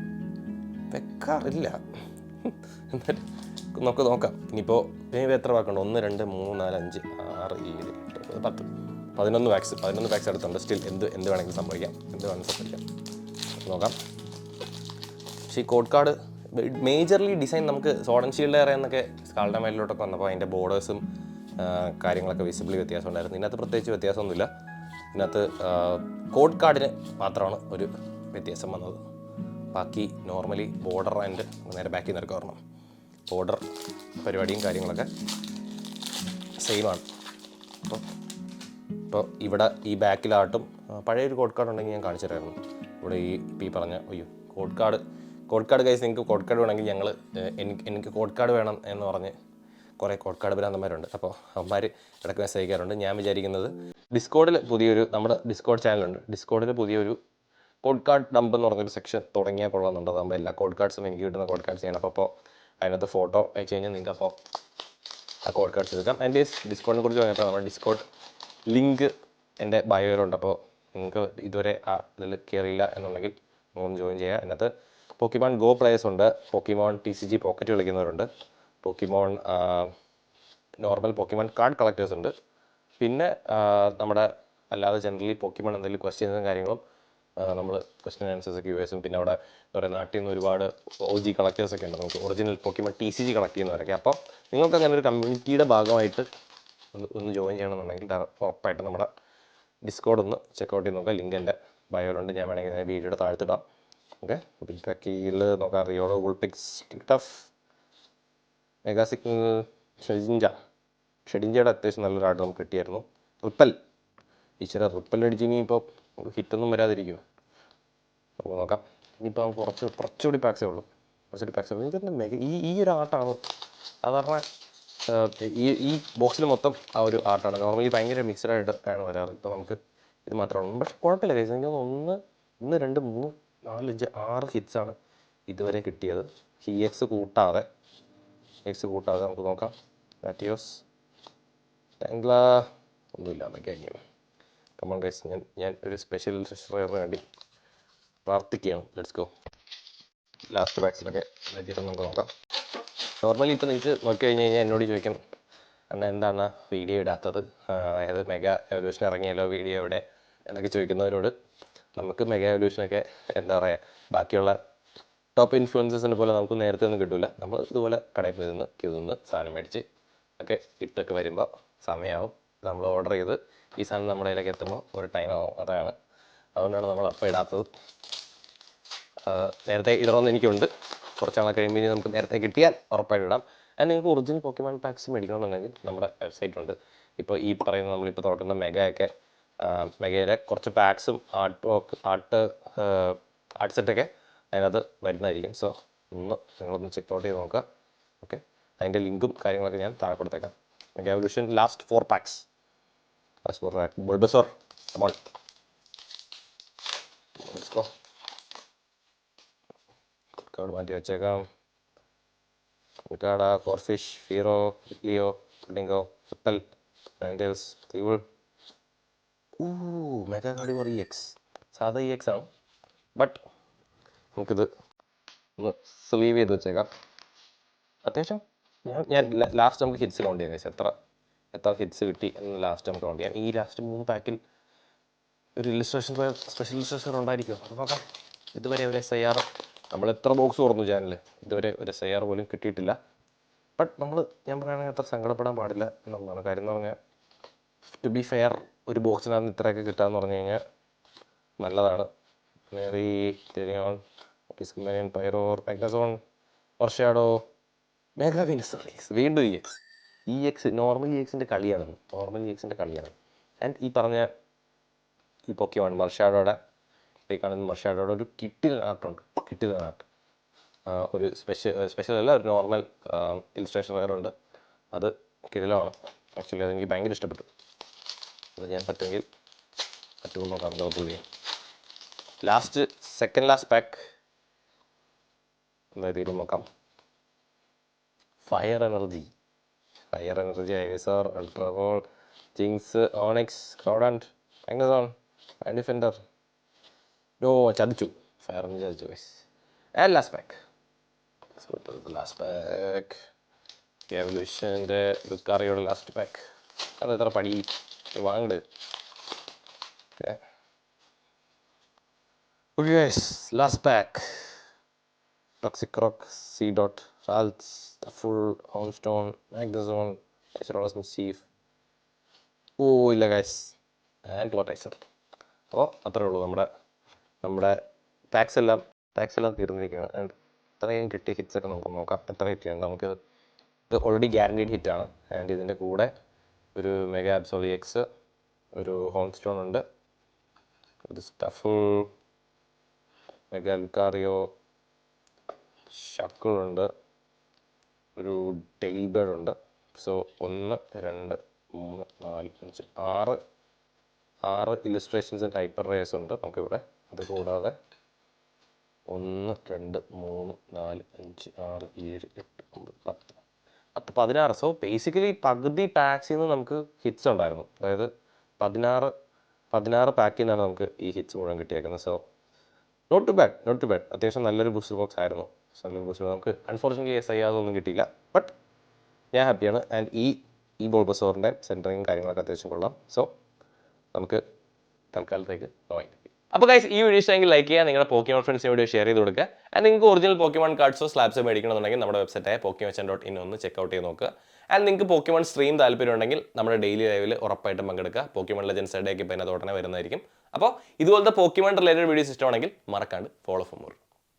വെക്കാറില്ല. എന്നാലും നമുക്ക് നോക്കാം. ഇനിയിപ്പോൾ എത്ര വാക്കുണ്ട്? 1 2 3 4 5 6 7 8 10 11 വാക്സ് അടുത്തുണ്ട്. സ്റ്റിൽ എന്ത് വേണമെങ്കിലും സംഭവിക്കാം. നോക്കാം. പക്ഷേ ഈ കോഡ് കാർഡ് മേജർലി ഡിസൈൻ നമുക്ക് സോഡ് ആൻഡ് ഷീൽഡ് എന്നൊക്കെ സ്കാൾഡ മൈലിലോട്ടൊക്കെ വന്നപ്പോൾ അതിൻ്റെ ബോർഡേഴ്സും കാര്യങ്ങളൊക്കെ വിസിബിളി വ്യത്യാസം ഉണ്ടായിരുന്നു. ഇതിനകത്ത് പ്രത്യേകിച്ച് വ്യത്യാസമൊന്നുമില്ല. ഇതിനകത്ത് കോഡ് കാർഡിന് മാത്രമാണ് ഒരു വ്യത്യാസം വന്നത്. ബാക്കി നോർമലി ബോർഡർ ആൻഡ് നേരെ ബാക്കിൽ നിന്നൊക്കെ വരണം. ബോർഡർ പരിപാടിയും കാര്യങ്ങളൊക്കെ സെയിമാണ്. ഇപ്പോൾ ഇവിടെ ഈ ബാക്കിലാട്ടും പഴയൊരു കോഡ് കാർഡ് ഉണ്ടെങ്കിൽ ഞാൻ കാണിച്ചു തരായിരുന്നു. ഇവിടെ ഈ പറഞ്ഞ കോഡ് കാർഡ് ഗൈസ്, നിങ്ങൾക്ക് കോഡ് കാർഡ് വേണമെങ്കിൽ എനിക്ക് കോഡ് കാർഡ് വേണം എന്ന് പറഞ്ഞ് കുറേ കോഡ് കാർഡ് ഭ്രാന്തന്മാരുണ്ട്. അപ്പോൾ അവന്മാർ ഇടയ്ക്ക് മെസ്സേജ് അയക്കാറുണ്ട്. ഞാൻ വിചാരിക്കുന്നത് ഡിസ്കോഡിൽ നമ്മുടെ ഡിസ്കോഡ് ചാനലുണ്ട്. ഡിസ്കോഡിൽ പുതിയൊരു കോഡ് കാർഡ് ഡംപ് എന്ന് പറഞ്ഞൊരു സെക്ഷൻ തുടങ്ങിയാൽ കൊള്ളാമെന്നുണ്ട്. അതാകുമ്പോൾ എല്ലാ കോഡ് കാർഡ്സും എനിക്ക് കിട്ടുന്ന കോഡ് കാർഡ്സ് ചെയ്യണം. അപ്പോൾ അതിനകത്ത് ഫോട്ടോ അയച്ചു കഴിഞ്ഞാൽ നിങ്ങൾക്ക് അപ്പോൾ ആ കോഡ് കാർഡ്സ് എടുക്കാം. അതിൻ്റെ ഡിസ്കോഡിനെ കുറിച്ച് പറഞ്ഞപ്പോൾ നമ്മുടെ ഡിസ്കോഡ് ലിങ്ക് എൻ്റെ ബയോയിലുണ്ട്. അപ്പോൾ നിങ്ങൾക്ക് ഇതുവരെ ആ ഇതിൽ കയറിയില്ല എന്നുണ്ടെങ്കിൽ ഒന്ന് ജോയിൻ ചെയ്യുക. അതിനകത്ത് പോക്കിമോൺ ഗോ പ്ലേയേഴ്സ് ഉണ്ട്, പോക്കിമോൺ TCG പോക്കറ്റ് കളിക്കുന്നവരുണ്ട്, Pokemon normal Pokemon card collectors ഉണ്ട്. പിന്നെ നമ്മുടെ അല്ലാതെ ജനറലി പോക്കിമോൺ എന്തെങ്കിലും ക്വസ്റ്റ്യൻസും കാര്യങ്ങളും നമ്മൾ ക്വസ്റ്റ്യൻ ആൻസേഴ്സൊക്കെ യൂസും. പിന്നെ അവിടെ എന്താ പറയുക, നാട്ടിൽ നിന്ന് ഒരുപാട് OG കളക്ടേഴ്സൊക്കെ ഉണ്ട്, നമുക്ക് ഒറിജിനൽ പോക്കിമോൺ TCG കളക്ട് ചെയ്യുന്നവരൊക്കെ. അപ്പോൾ നിങ്ങൾക്ക് അങ്ങനെ ഒരു കമ്മ്യൂണിറ്റിയുടെ ഭാഗമായിട്ട് ഒന്ന് ജോയിൻ ചെയ്യണമെന്നുണ്ടെങ്കിൽ ഉറപ്പായിട്ട് നമ്മുടെ ഡിസ്കോഡ് ഒന്ന് ചെക്കൗട്ട് ചെയ്ത് നോക്കാം. ലിങ്ക് എൻ്റെ ബയോയിലുണ്ട്. ഞാൻ വേണമെങ്കിൽ വീഡിയോയുടെ താഴ്ത്തിടാം. ഓക്കെ. പിന്നെ കീഴിൽ നോക്കാം. റിയോളോ ഗുൾപിക്സ് ടഫ് മെഗാസിക് ഷെഡിഞ്ചയുടെ അത്യാവശ്യം നല്ലൊരു ആർട്ട് നമുക്ക് കിട്ടിയായിരുന്നു. റിപ്പൽ അടിച്ചിനി ഇപ്പോൾ ഹിറ്റൊന്നും വരാതിരിക്കുമോ? നമുക്ക് നോക്കാം. ഇനിയിപ്പോൾ നമുക്ക് കുറച്ചുകൂടി പാക്സേ ഉള്ളൂ. ഇതെന്നെ ഈ ഒരു ആർട്ടാണ് സാധാരണ ഈ ബോക്സിൽ മൊത്തം ആ ഒരു ആർട്ടാണ്. നോർമലി ഭയങ്കര മിക്സഡായിട്ട് ആണ് വരാറ്. ഇപ്പോൾ നമുക്ക് ഇത് മാത്രമാണ്. പക്ഷെ കുഴപ്പമില്ല കേസ്. എനിക്ക് 1 2 3 4 5 6 ഹിറ്റ്സാണ് ഇതുവരെ കിട്ടിയത്. എക്സ് കൂട്ടാതെ നമുക്ക് നോക്കാം. മാറ്റിയോസ് ടാങ്ക്ല ഒന്നുമില്ല എന്നൊക്കെ ആയിരിക്കും. കമോൺ ഗൈസ്, ഞാൻ ഒരു സ്പെഷ്യൽ റെയറിന് വേണ്ടി പ്രാർത്ഥിക്കുകയാണ്. Let's go. ലാസ്റ്റ് ബാക്സിലൊക്കെ നമുക്ക് നോക്കാം. നോർമലി ഇപ്പോൾ നിങ്ങൾക്ക് നോക്കി കഴിഞ്ഞ് കഴിഞ്ഞാൽ എന്നോട് ചോദിക്കും, അണ്ണാ എന്താണ് വീഡിയോ ഇടാത്തത്, അതായത് മെഗാ എവല്യൂഷൻ ഇറങ്ങിയല്ലോ വീഡിയോ എവിടെ എന്നൊക്കെ ചോദിക്കുന്നവരോട്, നമുക്ക് മെഗാ എവല്യൂഷനൊക്കെ എന്താ പറയുക, ബാക്കിയുള്ള ടോപ്പ് ഇൻഫ്ലുവൻസേഴ്സിനെ പോലെ നമുക്ക് നേരത്തെ ഒന്നും കിട്ടില്ല. നമ്മൾ ഇതുപോലെ കടയിൽ പോയി നിന്ന് സാധനം മേടിച്ച് ഒക്കെ ഇട്ടൊക്കെ വരുമ്പോൾ സമയമാവും. നമ്മൾ ഓർഡർ ചെയ്ത് ഈ സാധനം നമ്മുടെ കയ്യിലേക്ക് എത്തുമ്പോൾ ഒരു ടൈം ആവും. അതുകൊണ്ടാണ് നമ്മൾ അപ്പോൾ ഇടാത്തത്. നേരത്തെ ഇടണമെന്ന് എനിക്കുണ്ട്. കുറച്ചാളെ കഴിയുമ്പോൾ നമുക്ക് നേരത്തെ കിട്ടിയാൽ ഉറപ്പായിട്ട് ഇടാം. ആൻഡ് നിങ്ങൾക്ക് ഒറിജിനൽ പോക്കിമോൺ പാക്സ് മേടിക്കണമെന്നുണ്ടെങ്കിൽ നമ്മുടെ വെബ്സൈറ്റ് ഉണ്ട്. ഇപ്പോൾ ഈ പറയുന്ന നമ്മളിപ്പോൾ തുറക്കുന്ന മെഗയിലെ കുറച്ച് പാക്സും ആർട്ട് സെറ്റൊക്കെ അതിനകത്ത് വരുന്നതായിരിക്കും. സോ നിങ്ങളൊന്ന് ചെക്കൗട്ട് ചെയ്ത് നോക്കുക. ഓക്കെ. അതിൻ്റെ ലിങ്കും കാര്യങ്ങളൊക്കെ ഞാൻ താഴെ കൊടുത്തേക്കാം. Mega evolution last 4 packs. Bulbasaur come on, card മാറ്റി വെച്ചേക്കാം. കാർഡ കോർഫിഷ്, ഫീറോ, ലിയോ, ഡിങ്കോ, റിപ്പൽ, റാൻഡേൽസ്, തീവൾ. മെഗാ കാർഡിവർ EX സാധാ EX ആണ്, ബട്ട് നമുക്കിത് ഒന്ന് സ്ലീവ് ചെയ്ത് വെച്ചേക്കാം. അത്യാവശ്യം ഞാൻ ലാസ്റ്റ് നമുക്ക് ഹിറ്റ്സ് കൗണ്ട് ചെയ്യാം. എത്ര ഹിറ്റ്സ് കിട്ടി എന്ന് ലാസ്റ്റ് നമുക്ക് കൗണ്ട് ചെയ്യാം. ഈ ലാസ്റ്റ് 3 പാക്കിൽ ഒരു ഇലിസ്ട്രേഷൻ സ്പെഷ്യൽ ഇലിസ്ട്രേഷൻ ഉണ്ടായിരിക്കും. അത് നോക്കാം. ഇതുവരെ ഒരു SIR നമ്മൾ എത്ര ബോക്സ് തുറന്നു ചാനൽ, ഇതുവരെ ഒരു SIR പോലും കിട്ടിയിട്ടില്ല. ബട്ട് ഞാൻ പറയുകയാണെങ്കിൽ അത്ര സങ്കടപ്പെടാൻ പാടില്ല എന്നുള്ളതാണ് കാര്യം. എന്ന് പറഞ്ഞാൽ ടു ബി ഫെയർ, ഒരു ബോക്സിനകത്ത് ഇത്രയൊക്കെ കിട്ടാന്ന് പറഞ്ഞു കഴിഞ്ഞാൽ നല്ലതാണ്. മേറി ടെരിയോൺ പൈറോർ മാഗ്നസോൺ ഓർഷാഡോ മെഗാ വിനസറീസ് വീണ്ടും EX നോർമൽ EXൻ്റെ കളിയാണ്. ആൻഡ് ഈ പറഞ്ഞ ഈ പൊക്കിമോൺ മർഷാഡോയുടെ ഈ കാണുന്ന മർഷാഡോയുടെ ഒരു കിട്ടിൽ ആർട്ടുണ്ട്. ഒരു സ്പെഷ്യൽ അല്ല, ഒരു നോർമൽ ഇലിസ്ട്രേഷൻ വേറുണ്ട്. അത് കിടിലമാണ്. ആക്ച്വലി അതെനിക്ക് ഭയങ്കര ഇഷ്ടപ്പെട്ടു. അത് ഞാൻ പറ്റുമെന്ന് നോക്കാം. നമുക്ക് സെക്കൻഡ് ലാസ്റ്റ് പാക്ക് എന്തായാലും നോക്കാം. Fire energy Ivysaur ultra ball Jynx Onix Crawdaunt Magnezone and defender. ചതിച്ചു, ഫയർ എനർജി ചതിച്ചു ഗൈസ്. ആൻഡ് ലാസ്റ്റ് പാക്ക് എവല്യൂഷൻ്റെ ലുക്കാറിയോടെ ലാസ്റ്റ് പാക്ക്. അത് എത്ര പടി വാങ്ങണ്ട്. Okay guys, last pack Toxicroak സി ഡോട്ട് റാൽസ് ഫുൾ ഹോൺസ്റ്റോൺ മാഗ്നസോൺ ഐസറോളസ് മിസ്സീഫ്. ഇല്ല ഗൈസ്, ആൻഡ് ക്ലോട്ടൈസർ. അപ്പോൾ അത്രേ ഉള്ളൂ. നമ്മുടെ പാക്സ് എല്ലാം തീർന്നിരിക്കുകയാണ്. ഇത്രയും കിട്ടിയ ഹിറ്റ്സൊക്കെ നമുക്ക് നോക്കാം. എത്ര ഹിറ്റ് ചെയ്യണം നമുക്ക്. ഇത് ഓൾറെഡി ഗ്യാരണ്ടീഡ് ഹിറ്റാണ്. ആൻഡ് ഇതിൻ്റെ കൂടെ ഒരു മെഗാ അബ്സോൾ EX, ഒരു ഹോൺസ്റ്റോൺ ഉണ്ട്, ഒരു സ്റ്റഫിൾ, മെഗാ ലുക്കാറിയോ, ഷക്കിളുണ്ട്, ഒരു ടെയിൽബേർഡ് ഉണ്ട്. So 1 2 3 4 5 6 illustrations and hyper race ഉണ്ട് നമുക്കിവിടെ. അത് കൂടാതെ 1 2 3 4 5 6 7 8 9 10 16. സോ ബേസിക്കലി പകുതി പാക്സിൽ നിന്ന് നമുക്ക് ഹിറ്റ്സ് ഉണ്ടായിരുന്നു. അതായത് 16 പാക്കിൽ നിന്നാണ് നമുക്ക് ഈ ഹിറ്റ്സ് മുഴുവൻ കിട്ടിയേക്കുന്നത്. So not too bad. അത്യാവശ്യം നല്ലൊരു ബൂസ്റ്റർ ബോക്സ് ആയിരുന്നു. നമുക്ക് അൺഫോർച്യുനേറ്റ്ലി SIR കിട്ടിയില്ല, ബട്ട് ഞാൻ ഹാപ്പിയാണ്. ആൻഡ് ഈ ബോൾബസോറിൻ്റെ സെൻറ്ററിങ് കാര്യങ്ങളൊക്കെ അത്യാവശ്യം കൊള്ളാം. സോ നമുക്ക് തൽക്കാലത്തേക്ക് വാങ്ങിക്കാം. അപ്പോൾ ഗൈസ്, ഈ വീഡിയോ ഇഷ്ടമെങ്കിൽ ലൈക്ക് ചെയ്യുക, നിങ്ങളുടെ പോക്കിമോൺ ഫ്രണ്ട്സിന് വീഡിയോ ഷെയർ ചെയ്ത് കൊടുക്കുക. ആൻഡ് നിങ്ങൾക്ക് ഒറിജിനൽ പോക്കിമോൺ കാർഡ്സോ സ്ലാബ്സോ മേടിക്കണമെന്നുണ്ടെങ്കിൽ നമ്മുടെ വെബ്സൈറ്റായ pokemon.in ഒന്ന് ചെക്കൗട്ട് ചെയ്ത് നോക്കുക. ആൻഡ് നിങ്ങൾക്ക് പോക്കിമോൺ സ്ട്രീം താല്പര്യമുണ്ടെങ്കിൽ നമ്മുടെ ഡെയിലി ലൈവിൽ ഉറപ്പായിട്ടും പങ്കെടുക്കുക. പോക്കിമോൺ ലെജൻസ് ഡേക്ക് ഇപ്പോൾ അതിനകത്ത് ഉടനെ വരുന്നതായിരിക്കും. അപ്പോൾ ഇതുപോലത്തെ പോക്കിമോൺ റിലേറ്റഡ് വീഡിയോസ് ഇഷ്ടമാണെങ്കിൽ മറക്കാണ്ട് ഫോളോ ഫോർ മോർ.